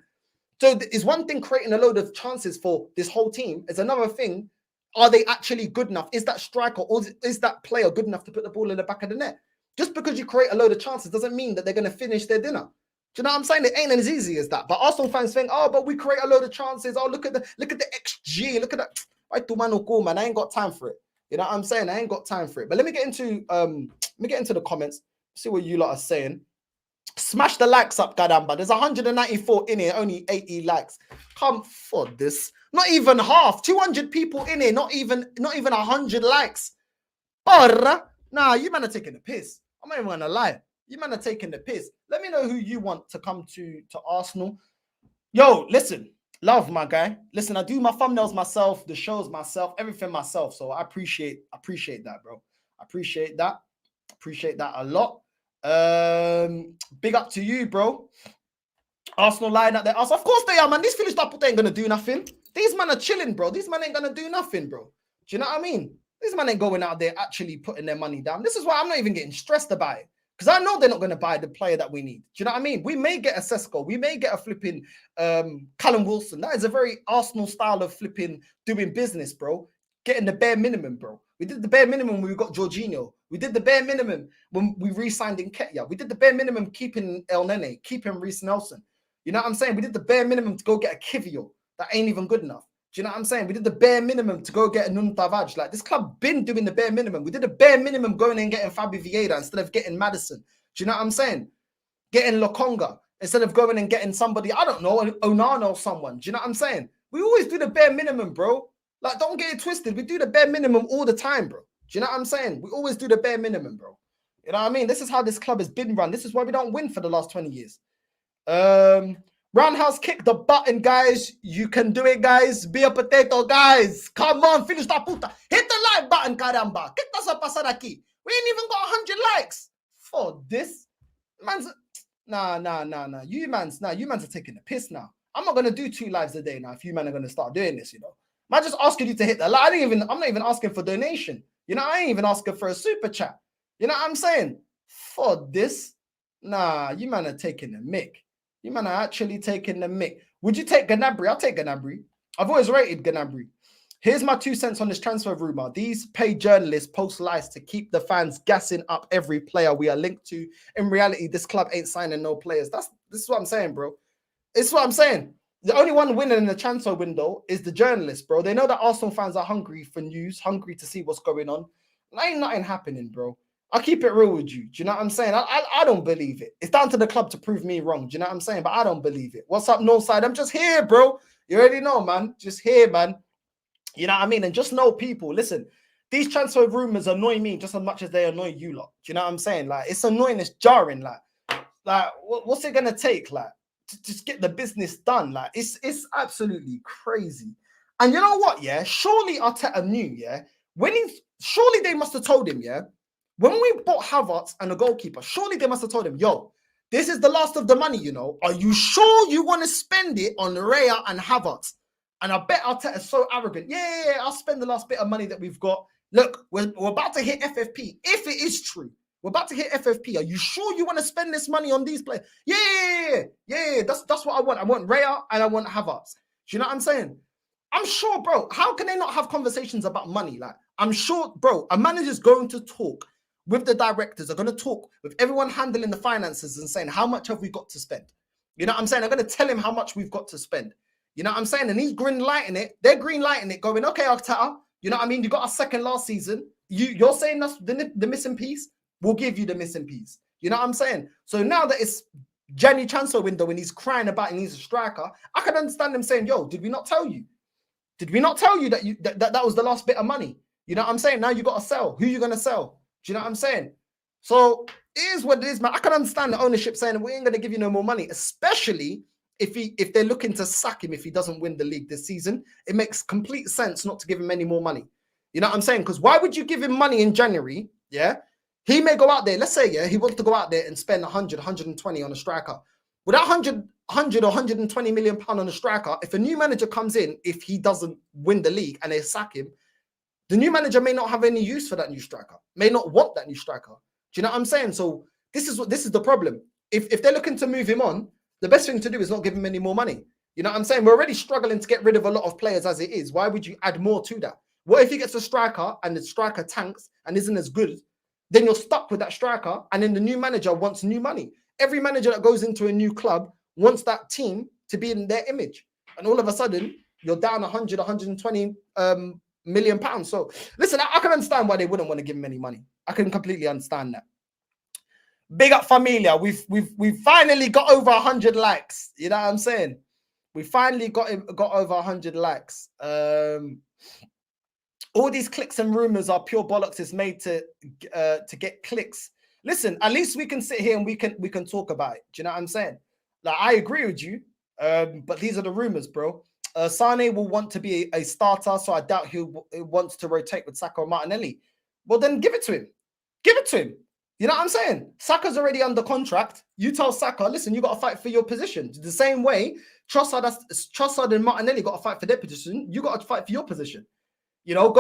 So it's one thing creating a load of chances for this whole team. It's another thing. Are they actually good enough? Is that striker or is that player good enough to put the ball in the back of the net? Just because you create a load of chances doesn't mean that they're going to finish their dinner. Do you know what I'm saying? It ain't as easy as that. But Arsenal fans think, oh, but we create a load of chances. Oh, look at the XG. Look at that. Man, I ain't got time for it. You know what I'm saying? I ain't got time for it. But let me get into the comments. See what you lot are saying. Smash the likes up, Gadamba. There's 194 in here, only 80 likes. Come for this. Not even half. 200 people in here, not even 100 likes. Porra. Nah, you man are taking the piss. I'm not even gonna lie. You man are taking the piss. Let me know who you want to come to Arsenal. Yo, listen, love my guy. Listen, I do my thumbnails myself, the shows myself, everything myself. So I appreciate that, bro. I appreciate that. Appreciate that a lot. Big up to you, bro. Arsenal lying out there. Of course they are, man. These Phillies ain't gonna do nothing. These men are chilling, bro. These men ain't gonna do nothing, bro. Do you know what I mean? These men ain't going out there actually putting their money down. This is why I'm not even getting stressed about it. Because I know they're not going to buy the player that we need. Do you know what I mean? We may get a Sesko. We may get a flipping Callum Wilson. That is a very Arsenal style of flipping doing business, bro. Getting the bare minimum, bro. We did the bare minimum when we got Jorginho. We did the bare minimum when we re-signed in Ketia. We did the bare minimum keeping El Nene, keeping Reece Nelson. You know what I'm saying? We did the bare minimum to go get a Kivio. That ain't even good enough. Do you know what I'm saying? We did the bare minimum to go get a Nuntavage. Like, this club been doing the bare minimum. We did the bare minimum going and getting Fabi Vieira instead of getting Madison. Do you know what I'm saying? Getting Lokonga instead of going and getting somebody, I don't know, Onana or someone. Do you know what I'm saying? We always do the bare minimum, bro. Like, don't get it twisted. We do the bare minimum all the time, bro. Do you know what I'm saying? We always do the bare minimum, bro. You know what I mean? This is how this club has been run. This is why we don't win for the last 20 years. Roundhouse kick the button, guys. You can do it, guys. Be a potato, guys. Come on, finish that puta. Hit the like button, caramba. ¿Qué estás pasando aquí? We ain't even got 100 likes for this. Man's nah. You mans are taking the piss now. I'm not gonna do 2 lives a day now if you man are gonna start doing this, you know. I'm just asking you to hit the like. I'm not even asking for donation. You know, I ain't even asking for a super chat. You know what I'm saying? For this, nah, you man are taking the mick. You man are actually taking the mick. Would you take Gnabry? I'll take Gnabry. I've always rated Gnabry. Here's my 2 cents on this transfer rumor. These paid journalists post lies to keep the fans gassing up every player we are linked to. In reality, this club ain't signing no players. This is what I'm saying, bro. This is what I'm saying. The only one winning in the transfer window is the journalists, bro. They know that Arsenal fans are hungry for news, hungry to see what's going on. Ain't nothing happening, bro. I'll keep it real with you. Do you know what I'm saying? I don't believe it. It's down to the club to prove me wrong. Do you know what I'm saying? But I don't believe it. What's up, Northside? I'm just here, bro. You already know, man. Just here, man. You know what I mean? And just know, people, listen, these transfer rumors annoy me just as much as they annoy you lot. Do you know what I'm saying? Like, it's annoying, it's jarring. Like what's it going to take? Like, to just get the business done? Like, it's absolutely crazy. And you know what, yeah? Surely Arteta knew, yeah? Surely they must have told him, yeah? When we bought Havertz and a goalkeeper, surely they must have told him, yo, this is the last of the money, you know. Are you sure you want to spend it on Raya and Havertz? And I bet Arteta is so arrogant. Yeah, I'll spend the last bit of money that we've got. Look, we're about to hit FFP. If it is true, we're about to hit FFP. Are you sure you want to spend this money on these players? Yeah. That's what I want. I want Raya and I want Havertz. Do you know what I'm saying? I'm sure, bro. How can they not have conversations about money? Like, I'm sure, bro, a manager's going to talk with the directors, are going to talk with everyone handling the finances and saying, how much have we got to spend? You know what I'm saying? I'm going to tell him how much we've got to spend. You know what I'm saying? And he's green lighting it. They're green lighting it, going, okay, Arteta, you know what I mean? You got a second last season. You're saying that's the missing piece. We'll give you the missing piece. You know what I'm saying? So now that it's January transfer window and he's crying about he needs a striker, I can understand him saying, yo, did we not tell you? Did we not tell you that that was the last bit of money? You know what I'm saying? Now you got to sell. Who you going to sell? Do you know what I'm saying? So it is what it is, man. I can understand the ownership saying we ain't going to give you no more money, especially if they're looking to sack him if he doesn't win the league this season. It makes complete sense not to give him any more money. You know what I'm saying? Because why would you give him money in January? Yeah. He may go out there. Let's say, yeah, he wants to go out there and spend 100, 120 on a striker. With that 100 or 120 million pound on a striker, if a new manager comes in, if he doesn't win the league and they sack him, the new manager may not have any use for that new striker, may not want that new striker. Do you know what I'm saying? So this is the problem. If they're looking to move him on, the best thing to do is not give him any more money. You know what I'm saying? We're already struggling to get rid of a lot of players as it is. Why would you add more to that? What if he gets a striker and the striker tanks and isn't as good? Then you're stuck with that striker, and then the new manager wants new money. Every manager that goes into a new club wants that team to be in their image. And all of a sudden, you're down 100, 120 million pounds. So listen, I can understand why they wouldn't want to give him any money. I can completely understand that. Big up Familia. We've finally got over 100 likes. You know what I'm saying? We finally got over 100 likes. All these clicks and rumors are pure bollocks. It's made to get clicks. Listen, at least we can sit here and we can talk about it. Do you know what I'm saying? Like, I agree with you, but these are the rumors, bro. Sane will want to be a starter, so I doubt he wants to rotate with Saka or Martinelli. Well, then give it to him. Give it to him. You know what I'm saying? Saka's already under contract. You tell Saka, listen, you got to fight for your position. The same way Trossard and Martinelli got to fight for their position. You got to fight for your position. You know,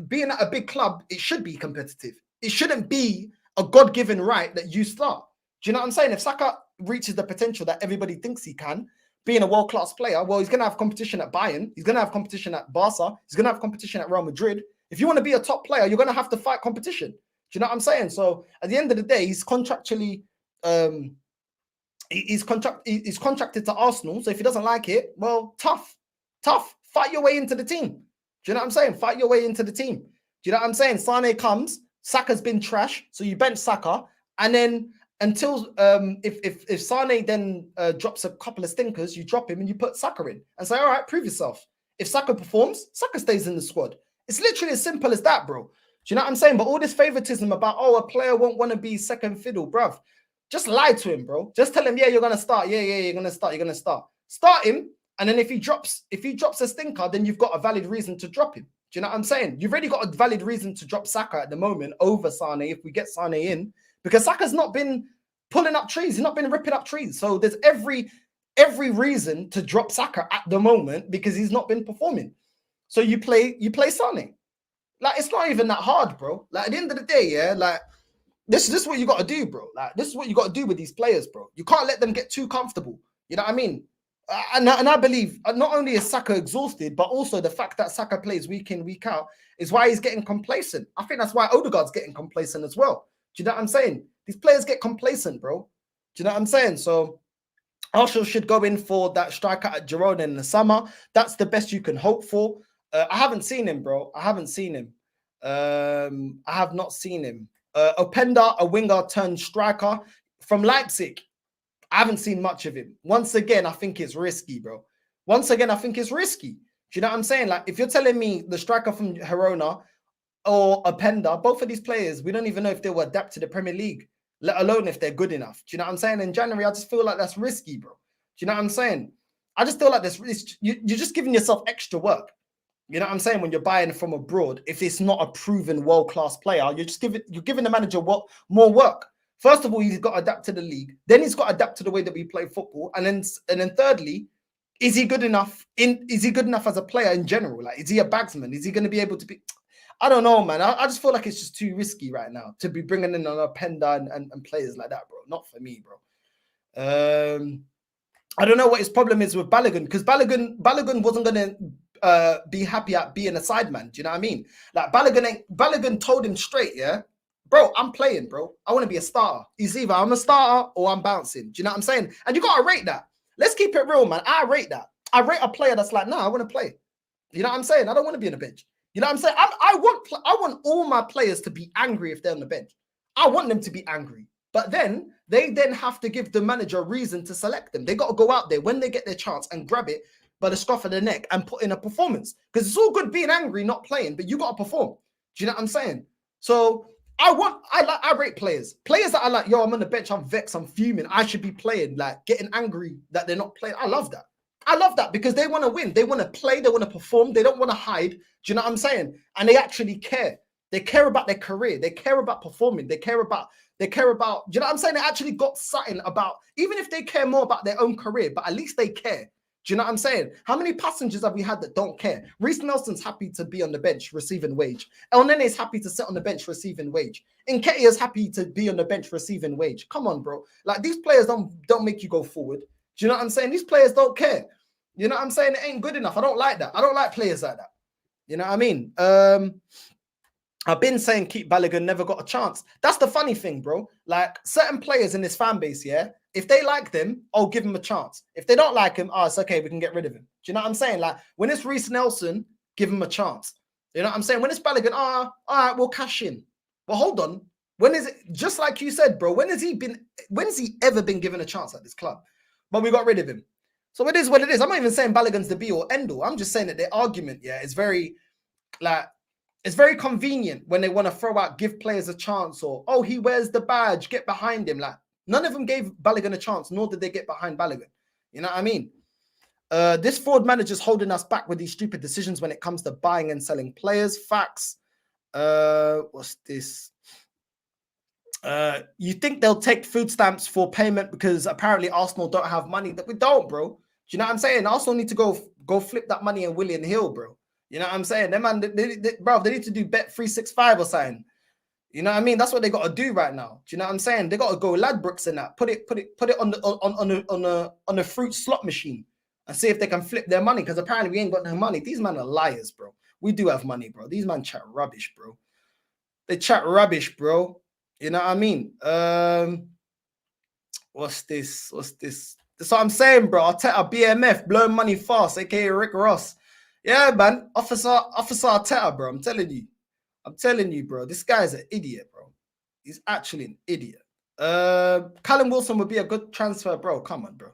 being at a big club, it should be competitive. It shouldn't be a God-given right that you start. Do you know what I'm saying? If Saka reaches the potential that everybody thinks he can, being a world-class player, well, he's going to have competition at Bayern. He's going to have competition at Barca. He's going to have competition at Real Madrid. If you want to be a top player, you're going to have to fight competition. Do you know what I'm saying? So at the end of the day, he's contractually, he's contracted to Arsenal. So if he doesn't like it, well, tough. Fight your way into the team. Do you know what I'm saying? Fight your way into the team. Do you know what I'm saying? Sane comes, Saka's been trash, so you bench Saka, and then until if Sane then drops a couple of stinkers, you drop him and you put Saka in and say, all right, prove yourself. If Saka performs, Saka stays in the squad. It's literally as simple as that, bro. Do you know what I'm saying? But all this favoritism about, oh, a player won't want to be second fiddle, bruv. Just lie to him, bro. Just tell him, yeah, you're gonna start. Yeah, you're gonna start. You're gonna start. Start him, and then if he drops a stinker, then you've got a valid reason to drop him. Do you know what I'm saying? You've already got a valid reason to drop Saka at the moment over Sane if we get Sane in, because Saka's not been pulling up trees. He's not been ripping up trees. So there's every reason to drop Saka at the moment because he's not been performing. So you play Sane. Like, it's not even that hard, bro. Like, at the end of the day, yeah, like, this is what you got to do, bro. Like, this is what you got to do with these players, bro. You can't let them get too comfortable. You know what I mean? And I believe not only is Saka exhausted, but also the fact that Saka plays week in, week out is why he's getting complacent. I think that's why Odegaard's getting complacent as well. Do you know what I'm saying? These players get complacent, bro. Do you know what I'm saying? So Arsenal should go in for that striker at Girona in the summer. That's the best you can hope for. I haven't seen him, bro. I haven't seen him. I have not seen him. Openda, a winger turned striker from Leipzig. I haven't seen much of him. Once again, I think it's risky, bro. Once again, I think it's risky. Do you know what I'm saying? Like, if you're telling me the striker from Girona or Openda, both of these players, we don't even know if they will adapt to the Premier League, let alone if they're good enough. Do you know what I'm saying? In January, I just feel like that's risky, bro. Do you know what I'm saying? I just feel like you're just giving yourself extra work. You know what I'm saying? When you're buying from abroad, if it's not a proven world-class player, you're giving the manager more work. First of all, he's got to adapt to the league. Then he's got to adapt to the way that we play football. And then thirdly, is he good enough as a player in general? Like, is he a bagsman? Is he going to be able to be? I don't know, man. I just feel like it's just too risky right now to be bringing in an Openda and players like that, bro. Not for me, bro. I don't know what his problem is with Balogun, because Balogun wasn't going to be happy at being a sideman. Do you know what I mean? Like, Balogun told him straight, yeah, bro, I'm playing, bro. I want to be a starter. It's either I'm a starter or I'm bouncing. Do you know what I'm saying? And you got to rate that. Let's keep it real, man. I rate that. I rate a player that's like, nah, I want to play. You know what I'm saying? I don't want to be on the bench. You know what I'm saying? I want all my players to be angry if they're on the bench. I want them to be angry. But then they have to give the manager a reason to select them. They got to go out there when they get their chance and grab it by the scruff of the neck and put in a performance. Because it's all good being angry, not playing, but you got to perform. Do you know what I'm saying? So I rate players. Players that are like, yo, I'm on the bench, I'm vexed, I'm fuming. I should be playing, like getting angry that they're not playing. I love that. I love that because they want to win. They want to play. They want to perform. They don't want to hide. Do you know what I'm saying? And they actually care. They care about their career. They care about performing. They care about, do you know what I'm saying? They actually got something about, even if they care more about their own career, but at least they care. Do you know what I'm saying? How many passengers have we had that don't care? Reece Nelson's happy to be on the bench receiving wage. El Nene's happy to sit on the bench receiving wage. Nketiah's happy to be on the bench receiving wage. Come on, bro. Like, these players don't make you go forward. Do you know what I'm saying? These players don't care. You know what I'm saying? It ain't good enough. I don't like that. I don't like players like that. You know what I mean? I've been saying keep Balogun, never got a chance. That's the funny thing, bro. Like certain players in this fan base, yeah, if they like them, I'll give them a chance. If they don't like him, oh, it's okay, we can get rid of him. Do you know what I'm saying? Like when it's Reece Nelson, give him a chance. You know what I'm saying? When it's Balogun, all right, we'll cash in. Well, hold on. When is it? Just like you said, bro. When has he ever been given a chance at this club? But we got rid of him. So it is what it is. I'm not even saying Balogun's the be or end all. I'm just saying that their argument, yeah, is very like. It's very convenient when they want to throw out, give players a chance, or, oh, he wears the badge, get behind him. Like, none of them gave Balogun a chance, nor did they get behind Balogun. You know what I mean? This fraud manager's holding us back with these stupid decisions when it comes to buying and selling players. Facts. What's this? You think they'll take food stamps for payment because apparently Arsenal don't have money? That we don't, bro. Do you know what I'm saying? Arsenal need to go flip that money in William Hill, bro. You know what I'm saying? Them man, bro, they need to do bet 365 or something. You know what I mean? That's what they got to do right now. Do you know what I'm saying? They got to go Ladbrokes and that. Put it on a fruit slot machine and see if they can flip their money. Because apparently we ain't got no money. These men are liars, bro. We do have money, bro. These men chat rubbish, bro. They chat rubbish, bro. You know what I mean? What's this? That's what I'm saying, bro. Arteta BMF blowing money fast, aka Rick Ross. Yeah, man. Officer Arteta, bro. I'm telling you, bro. This guy's an idiot, bro. He's actually an idiot. Callum Wilson would be a good transfer, bro. Come on, bro.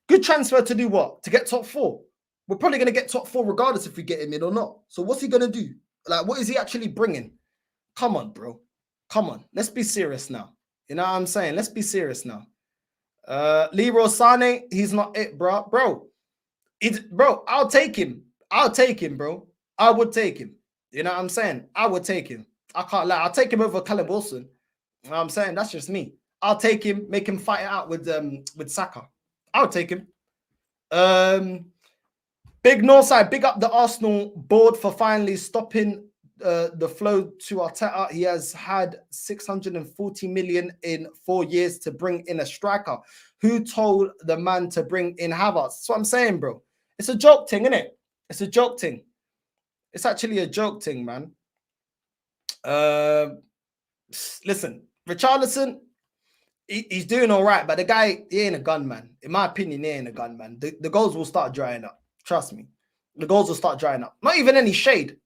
Good transfer to do what? To get top 4. We're probably going to get top 4 regardless if we get him in or not. So what's he going to do? Like, what is he actually bringing? Come on, bro. Come on. Let's be serious now. You know what I'm saying? Let's be serious now. Leroy SANE, he's not it, bro. Bro, I'll take him. Bro. I would take him. You know what I'm saying? I would take him. I can't lie. I'll take him over Callum Wilson. You know what I'm saying? That's just me. I'll take him, make him fight it out with Saka. I would take him. Big Northside, big up the Arsenal board for finally stopping the flow to Arteta. He has had 640 million in 4 years to bring in a striker. Who told the man to bring in Havertz? That's what I'm saying, bro. It's a joke thing, isn't it? It's a joke thing. It's actually a joke thing, man. Listen, Richarlison, he's doing all right, but the guy, he ain't a gunman. In my opinion, he ain't a gunman. The goals will start drying up. Trust me. The goals will start drying up. Not even any shade.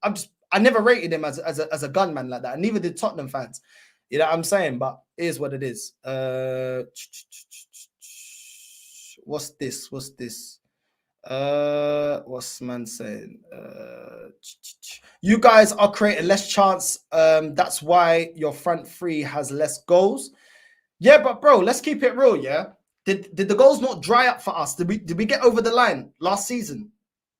I never rated him as a gunman like that. And neither did Tottenham fans. You know what I'm saying? But it is what it is. What's this? What's man saying? You guys are creating less chance. That's why your front three has less goals. Yeah, but bro, let's keep it real. Yeah, did the goals not dry up for us? Did we get over the line last season?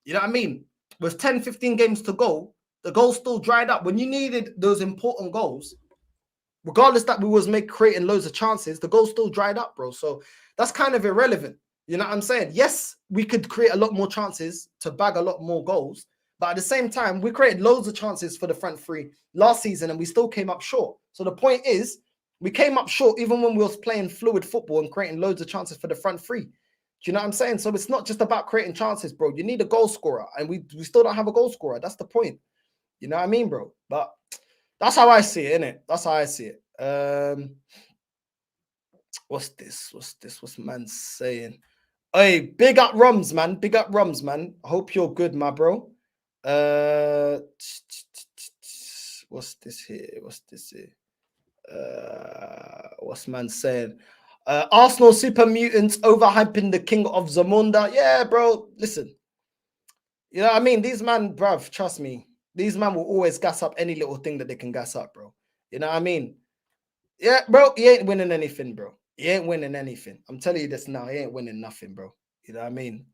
You know what I mean? With 10, 15 games to go, the goals still dried up. When you needed those important goals, regardless that we was creating loads of chances, the goals still dried up, bro. So that's kind of irrelevant. You know what I'm saying? Yes, we could create a lot more chances to bag a lot more goals. But at the same time, we created loads of chances for the front three last season and we still came up short. So the point is, we came up short even when we was playing fluid football and creating loads of chances for the front three. Do you know what I'm saying? So it's not just about creating chances, bro. You need a goal scorer. And we still don't have a goal scorer. That's the point. You know what I mean, bro? But that's how I see it, innit? That's how I see it. What's this? What's man saying? Hey, big up Rums, man. Big up Rums, man. I hope you're good, my bro. What's this here? What's man saying? Arsenal super mutants overhyping the king of Zamunda. Yeah, bro. Listen. You know what I mean? These man, bruv, trust me. These man will always gas up any little thing that they can gas up, bro. You know what I mean? Yeah, bro, he ain't winning anything, bro. He ain't winning anything. I'm telling you this now. He ain't winning nothing, bro. You know what I mean?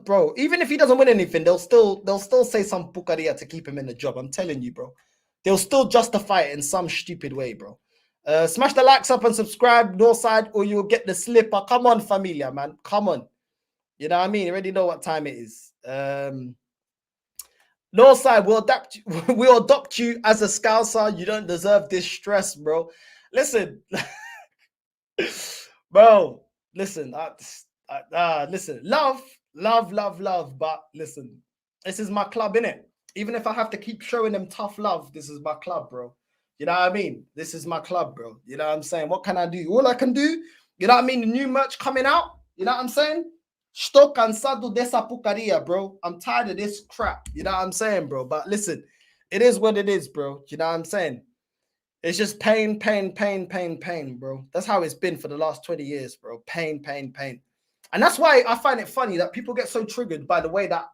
Bro, even if he doesn't win anything, they'll still say some pucaria to keep him in the job. I'm telling you, bro. They'll still justify it in some stupid way, bro. Smash the likes up and subscribe, Northside, or you'll get the slipper. Come on, familia, man. Come on. You know what I mean? You already know what time it is. Northside, we'll adopt you as a scouser. You don't deserve this stress, bro. Listen, bro. Listen, listen. Love. But listen, this is my club, innit? Even if I have to keep showing them tough love, this is my club, bro. You know what I mean? This is my club, bro. You know what I'm saying? What can I do? All I can do, you know what I mean? The new merch coming out, you know what I'm saying? Estou cansado dessa porcaria, bro. I'm tired of this crap. You know what I'm saying, bro? But listen, it is what it is, bro. You know what I'm saying? It's just pain, pain, pain, pain, pain, bro. That's how it's been for the last 20 years, bro. Pain, pain, pain. And that's why I find it funny that people get so triggered by the way that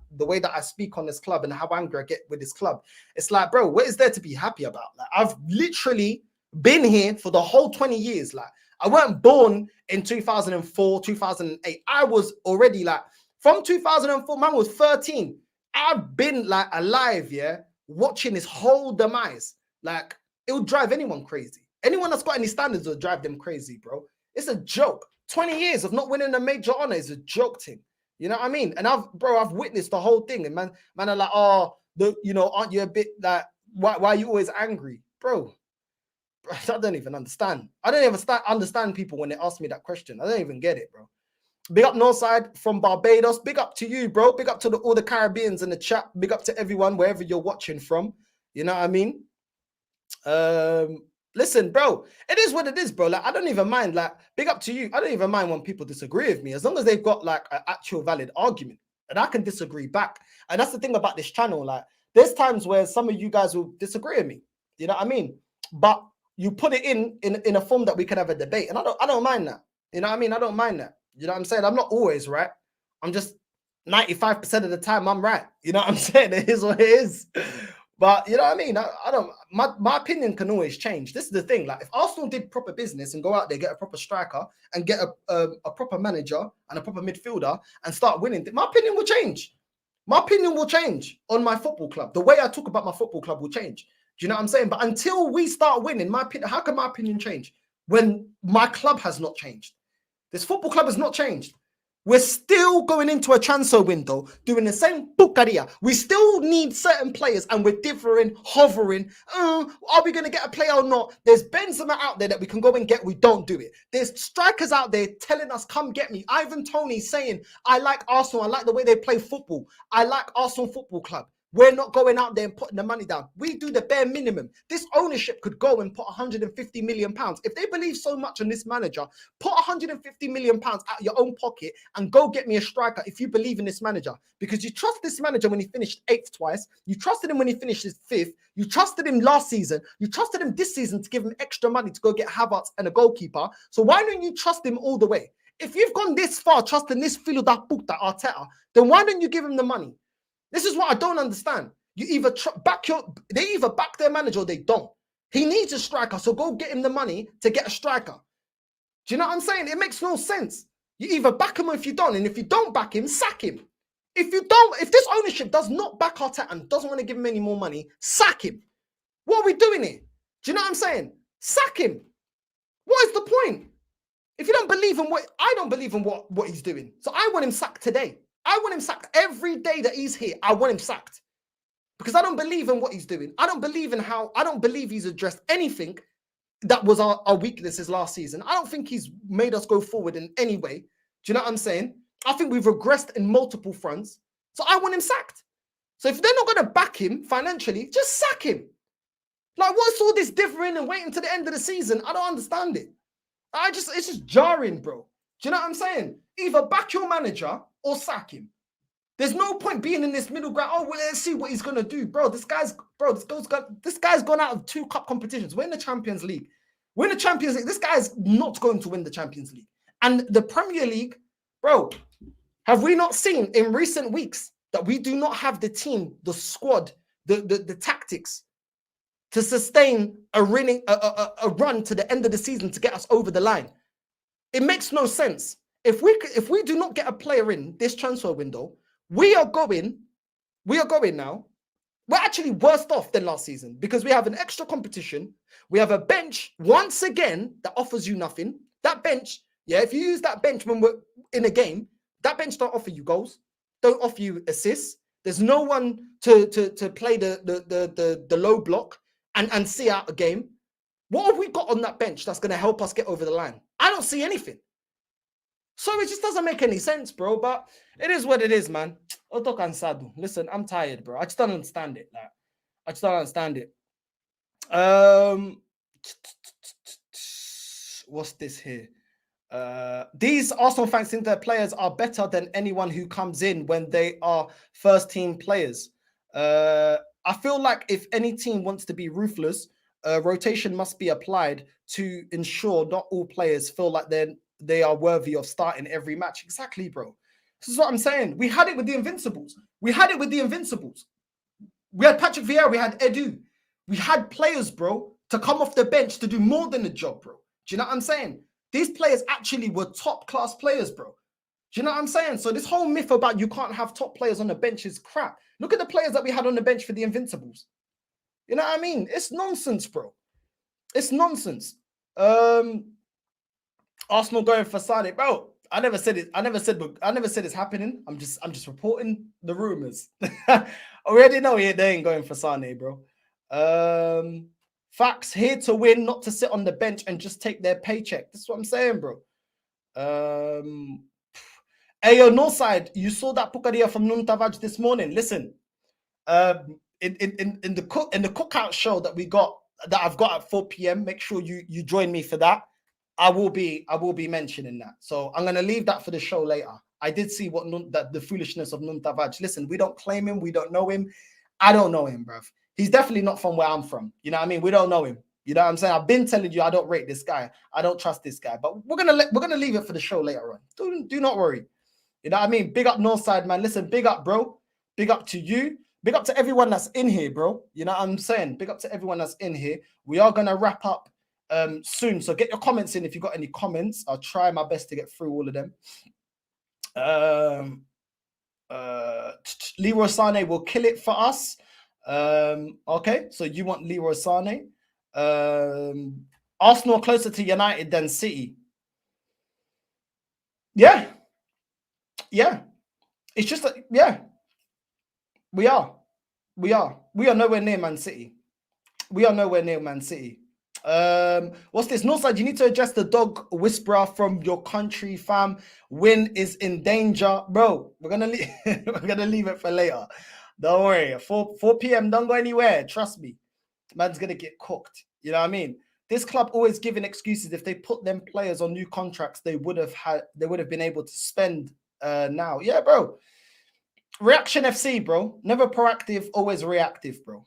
I speak on this club and how angry I get with this club. It's like, bro, what is there to be happy about? Like, I've literally been here for the whole 20 years. Like, I weren't born in 2004, 2008. I was already like, from 2004, man was 13. I've been like alive, yeah, watching his whole demise. Like, it would drive anyone crazy. Anyone that's got any standards will drive them crazy, bro. It's a joke. 20 years of not winning a major honor is a joke thing. You know what I mean? And I've witnessed the whole thing. And man are like, oh, aren't you a bit like, why are you always angry? Bro, I don't even understand. I don't even understand people when they ask me that question. I don't even get it, bro. Big up Northside from Barbados. Big up to you, bro. Big up to all the Caribbeans in the chat. Big up to everyone, wherever you're watching from. You know what I mean? Listen, bro, it is what it is, bro. Like, I don't even mind. Like, big up to you. I don't even mind when people disagree with me, as long as they've got like an actual valid argument, and I can disagree back. And that's the thing about this channel. Like, there's times where some of you guys will disagree with me. You know what I mean? But you put it in a form that we can have a debate, and I don't mind that. You know what I mean? I don't mind that. You know what I'm saying? I'm not always right. I'm just 95% of the time I'm right. You know what I'm saying? It is what it is. But you know what I mean? I don't. My opinion can always change. This is the thing. Like, if Arsenal did proper business and go out there, get a proper striker and get a proper manager and a proper midfielder and start winning, my opinion will change. My opinion will change on my football club. The way I talk about my football club will change. Do you know what I'm saying? But until we start winning, my opinion, how can my opinion change when my club has not changed? This football club has not changed. We're still going into a transfer window doing the same bucaria. We still need certain players and we're differing, hovering. Are we going to get a player or not? There's Benzema out there that we can go and get. We don't do it. There's strikers out there telling us, come get me. Ivan Toney saying, I like Arsenal. I like the way they play football. I like Arsenal Football Club. We're not going out there and putting the money down. We do the bare minimum. This ownership could go and put 150 million pounds. If they believe so much in this manager, put 150 million pounds out of your own pocket and go get me a striker if you believe in this manager. Because you trust this manager when he finished 8th twice. You trusted him when he finished 5th. You trusted him last season. You trusted him this season to give him extra money to go get Havertz and a goalkeeper. So why don't you trust him all the way? If you've gone this far trusting this filo da puta Arteta, then why don't you give him the money? This is what I don't understand. You either they either back their manager or they don't. He needs a striker, so go get him the money to get a striker. Do you know what I'm saying? It makes no sense. You either back him or if you don't, and if you don't back him, sack him. If this ownership does not back Arteta and doesn't want to give him any more money, sack him. What are we doing here? Do you know what I'm saying? Sack him. What is the point? If you don't believe in I don't believe in what he's doing. So I want him sacked today. I want him sacked every day that he's here. I want him sacked because I don't believe in what he's doing. I don't believe he's addressed anything that was our weaknesses last season. I don't think he's made us go forward in any way. Do you know what I'm saying? I think we've regressed in multiple fronts. So I want him sacked. So if they're not going to back him financially, just sack him. Like, what's all this differing and waiting to the end of the season? I don't understand it. It's just jarring, bro. Do you know what I'm saying? Either back your manager or sack him. There's no point being in this middle ground. Oh, well, let's see what he's gonna do, bro. This guy's gone out of 2 cup competitions. We're in the Champions League. This guy's not going to win the Champions League. And the Premier League, bro, have we not seen in recent weeks that we do not have the team, the squad, the tactics to sustain a run to the end of the season to get us over the line? It makes no sense. If we do not get a player in this transfer window, we are going now. We're actually worse off than last season because we have an extra competition. We have a bench once again that offers you nothing. That bench, yeah, if you use that bench when we're in a game, that bench don't offer you goals, don't offer you assists. There's no one to play the low block and see out a game. What have we got on that bench that's going to help us get over the line? I don't see anything. So it just doesn't make any sense, bro. But it is what it is, man. Oto cansado. Listen, I'm tired, bro. I just don't understand it. Like, I just don't understand it. What's this here? These Arsenal fans think their players are better than anyone who comes in when they are first team players. I feel like if any team wants to be ruthless, rotation must be applied to ensure not all players feel like they are worthy of starting every match. Exactly, bro. This is what I'm saying. We had it with the Invincibles. We had Patrick Vieira. We had Edu. We had players, bro, to come off the bench to do more than the job, bro. Do you know what I'm saying? These players actually were top class players, bro. Do you know what I'm saying? So this whole myth about you can't have top players on the bench is crap. Look at the players that we had on the bench for the Invincibles. You know what I mean? It's nonsense, bro. It's nonsense. Arsenal going for SANE, bro. I never said it. I never said it's happening. I'm just reporting the rumors. Already know they ain't going for SANE, bro. Facts, here to win, not to sit on the bench and just take their paycheck. That's what I'm saying, bro. Hey, yo, Northside, you saw that Pukadia from Nuntavaj this morning. Listen, in the cookout show that I've got at 4 p.m. Make sure you join me for that. I will be mentioning that. So I'm gonna leave that for the show later. I did see the foolishness of Nuntavaj. Listen, we don't claim him, we don't know him. I don't know him, bruv. He's definitely not from where I'm from. You know what I mean? We don't know him. You know what I'm saying? I've been telling you I don't rate this guy. I don't trust this guy. But we're gonna leave it for the show later on. Do not worry. You know what I mean? Big up Northside, man. Listen, big up, bro. Big up to you. Big up to everyone that's in here, bro. You know what I'm saying? Big up to everyone that's in here. We are gonna wrap up soon. So get your comments in if you've got any comments. I'll try my best to get through all of them. Leroy SANE will kill it for us. Okay, so you want Leroy SANE. Arsenal closer to United than City. Yeah. It's just that, yeah. We are nowhere near Man City. What's this? Northside, you need to address the dog whisperer from your country, fam. Win is in danger. Bro, we're gonna leave it for later. Don't worry. 4 p.m. Don't go anywhere. Trust me. Man's gonna get cooked. You know what I mean? This club always giving excuses. If they put them players on new contracts, they would have been able to spend now. Yeah, bro. Reaction FC, bro. Never proactive, always reactive, bro.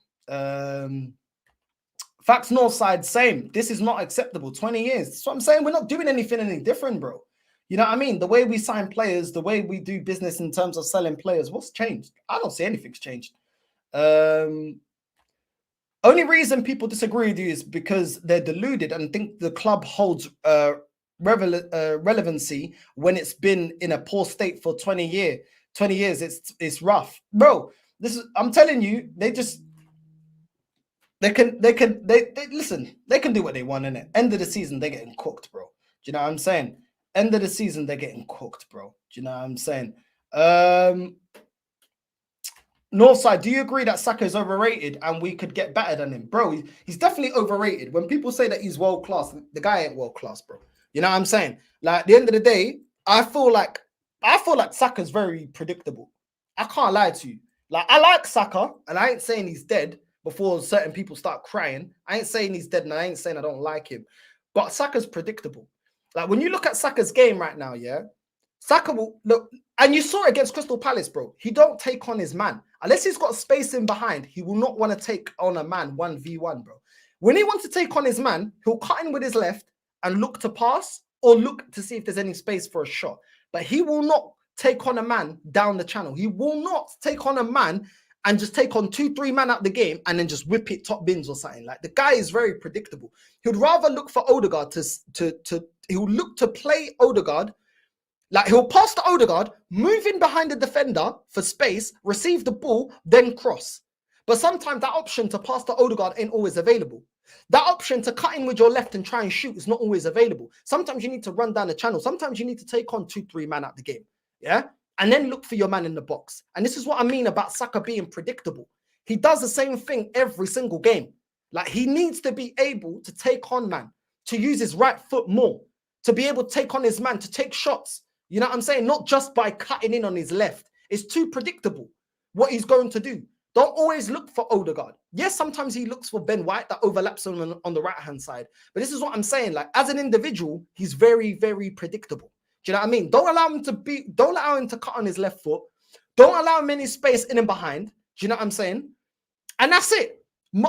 Facts Northside, same. This is not acceptable. 20 years. That's what I'm saying. We're not doing anything different, bro. You know what I mean? The way we sign players, the way we do business in terms of selling players, what's changed? I don't see anything's changed. Only reason people disagree with you is because they're deluded and think the club holds relevancy when it's been in a poor state for 20 years. It's rough, bro. I'm telling you, they can listen. They can do what they want in it. End of the season, they're getting cooked, bro. Do you know what I'm saying? End of the season, they're getting cooked, bro. Do you know what I'm saying? Northside, do you agree that Saka is overrated and we could get better than him? Bro, he's definitely overrated. When people say that he's world class, the guy ain't world class, bro. You know what I'm saying? Like, at the end of the day, I feel like Saka's very predictable. I can't lie to you. Like, I like Saka, and I ain't saying he's dead before certain people start crying. I ain't saying he's dead, and I ain't saying I don't like him. But Saka's predictable. Like, when you look at Saka's game right now, yeah, Saka will look, and you saw it against Crystal Palace, bro. He don't take on his man. Unless he's got space in behind, he will not want to take on a man 1v1, bro. When he wants to take on his man, he'll cut in with his left and look to pass or look to see if there's any space for a shot. But he will not take on a man down the channel. He will not take on a man and just take on 2-3 man out the game and then just whip it top bins or something. Like, the guy is very predictable. He would rather look for Odegaard he'll look to play Odegaard. Like, he'll pass to Odegaard, move in behind the defender for space, receive the ball, then cross. But sometimes that option to pass to Odegaard ain't always available. That option to cut in with your left and try and shoot is not always available. Sometimes you need to run down the channel. Sometimes you need to take on 2-3 man out the game. Yeah? And then look for your man in the box. And this is what I mean about Saka being predictable. He does the same thing every single game. Like, he needs to be able to take on man, to use his right foot more, to be able to take on his man, to take shots. You know what I'm saying? Not just by cutting in on his left. It's too predictable what he's going to do. Don't always look for Odegaard. Yes, sometimes he looks for Ben White that overlaps on the right-hand side. But this is what I'm saying. Like, as an individual, he's very, very predictable. Do you know what I mean? Don't allow him to cut on his left foot. Don't allow him any space in and behind. Do you know what I'm saying? And that's it.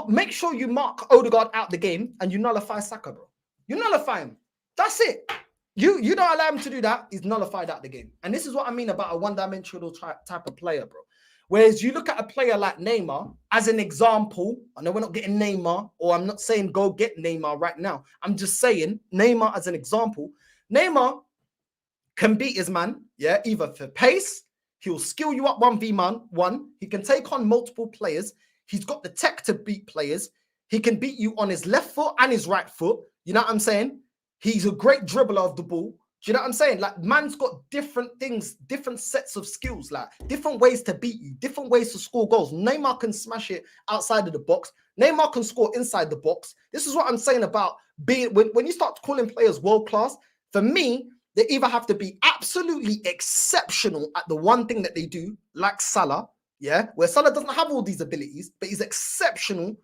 Make sure you mark Odegaard out the game and you nullify Saka, bro. You nullify him. That's it. You don't allow him to do that, he's nullified out the game. And this is what I mean about a one-dimensional type of player, bro. Whereas you look at a player like Neymar, as an example, I know we're not getting Neymar, or I'm not saying go get Neymar right now. I'm just saying Neymar as an example. Neymar can beat his man, yeah, either for pace, he'll skill you up 1v1, he can take on multiple players, he's got the tech to beat players, he can beat you on his left foot and his right foot, you know what I'm saying? He's a great dribbler of the ball. Do you know what I'm saying? Like, man's got different things, different sets of skills, like different ways to beat you, different ways to score goals. Neymar can smash it outside of the box. Neymar can score inside the box. This is what I'm saying about being, when you start calling players world-class, for me, they either have to be absolutely exceptional at the one thing that they do, like Salah, yeah, where Salah doesn't have all these abilities, but he's exceptional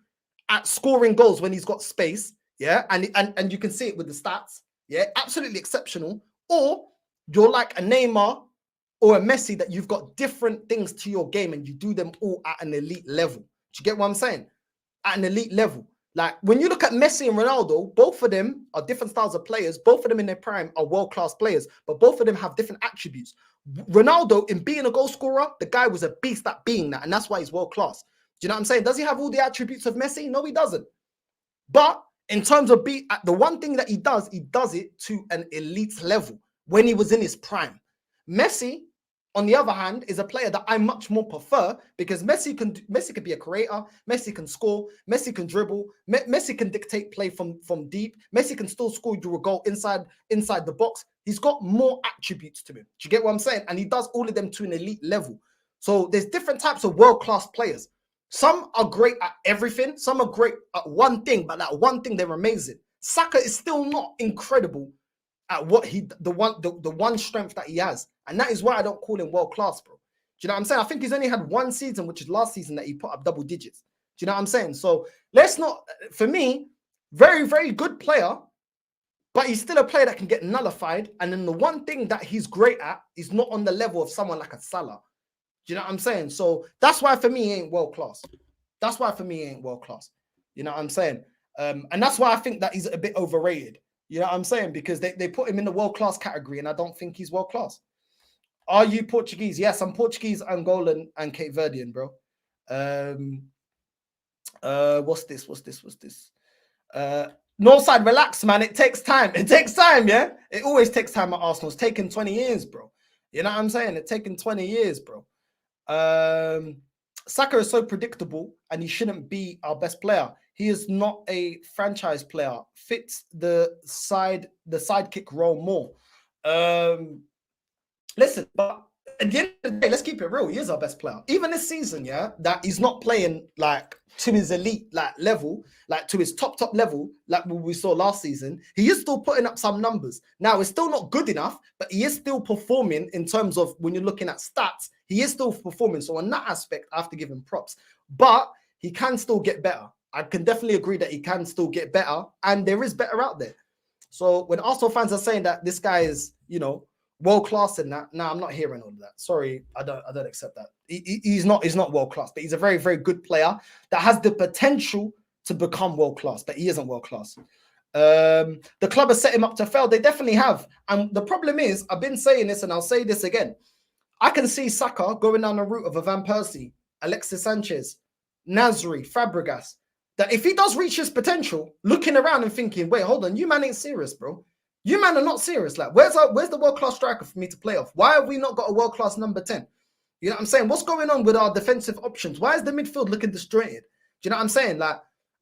at scoring goals when he's got space, yeah, and you can see it with the stats, yeah, absolutely exceptional. Or you're like a Neymar or a Messi that you've got different things to your game and you do them all at an elite level. Do you get what I'm saying? At an elite level. Like, when you look at Messi and Ronaldo, both of them are different styles of players. Both of them in their prime are world-class players, but both of them have different attributes. Ronaldo, in being a goal scorer, the guy was a beast at being that, and that's why he's world-class. Do you know what I'm saying? Does he have all the attributes of Messi? No, he doesn't. But in terms of the one thing that he does it to an elite level when he was in his prime. Messi, on the other hand, is a player that I much more prefer because Messi can be a creator, Messi can score, Messi can dribble, Messi can dictate play from deep, Messi can still score you a goal inside the box. He's got more attributes to him. Do you get what I'm saying? And he does all of them to an elite level. So there's different types of world-class players. Some are great at everything. Some are great at one thing, but that one thing, they're amazing. Saka is still not incredible at what the one strength that he has. And that is why I don't call him world-class, bro. Do you know what I'm saying? I think he's only had one season, which is last season, that he put up double digits. Do you know what I'm saying? So let's not, for me, very, very good player, but he's still a player that can get nullified. And then the one thing that he's great at is not on the level of someone like a Salah. Do you know what I'm saying? So that's why for me he ain't world class. That's why for me he ain't world class. You know what I'm saying? And that's why I think that he's a bit overrated. You know what I'm saying? Because they put him in the world class category, and I don't think he's world class. Are you Portuguese? Yes, I'm Portuguese, Angolan, and Cape Verdean, bro. What's this? Northside, relax, man. It takes time. It takes time, yeah? It always takes time at Arsenal. It's taken 20 years, bro. You know what I'm saying? It's taken 20 years, bro. Saka is so predictable and he shouldn't be our best player. He is not a franchise player. Fits the sidekick role more. Listen, but at the end of the day, let's keep it real. He is our best player. Even this season, yeah, that he's not playing like to his elite level, like to his top level, like we saw last season. He is still putting up some numbers. Now, it's still not good enough, but he is still performing in terms of when you're looking at stats. He is still performing. So on that aspect, I have to give him props. But he can still get better. I can definitely agree that he can still get better, and there is better out there. So when Arsenal fans are saying that this guy is, you know, world class in that, no, I'm not hearing all of that. Sorry, I don't accept that. He's not world class, but he's a very, very good player that has the potential to become world class, but he isn't world class. The club has set him up to fail. They definitely have, and the problem is, I've been saying this, and I'll say this again. I can see Saka going down the route of a Van Persie, Alexis Sanchez, Gnabry, Fabregas. That if he does reach his potential, looking around and thinking, wait, hold on, you man ain't serious, bro. You man are not serious. Like, where's the world-class striker for me to play off? Why have we not got a world-class number 10? You know what I'm saying? What's going on with our defensive options? Why is the midfield looking disjointed? Do you know what I'm saying? Like,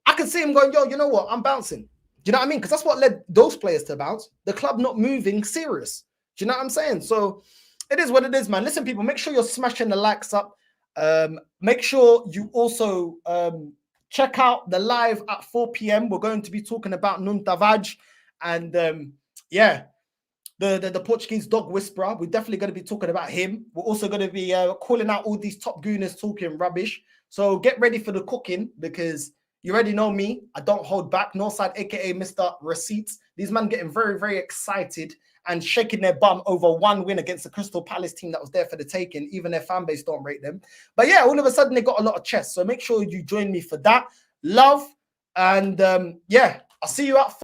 I can see him going, yo, you know what? I'm bouncing. Do you know what I mean? Because that's what led those players to bounce. The club not moving serious. Do you know what I'm saying? So it is what it is, man. Listen, people, make sure you're smashing the likes up. Make sure you also check out the live at 4 p.m. We're going to be talking about Nun Tavaj. And yeah, the Portuguese dog whisperer. We're definitely going to be talking about him. We're also going to be calling out all these top gooners talking rubbish. So get ready for the cooking, because you already know me. I don't hold back. Northside, aka Mr. Receipts. These men getting very, very excited and shaking their bum over one win against the Crystal Palace team that was there for the taking. Even their fan base don't rate them. But yeah, all of a sudden they got a lot of chest. So make sure you join me for that. Love. And yeah, I'll see you at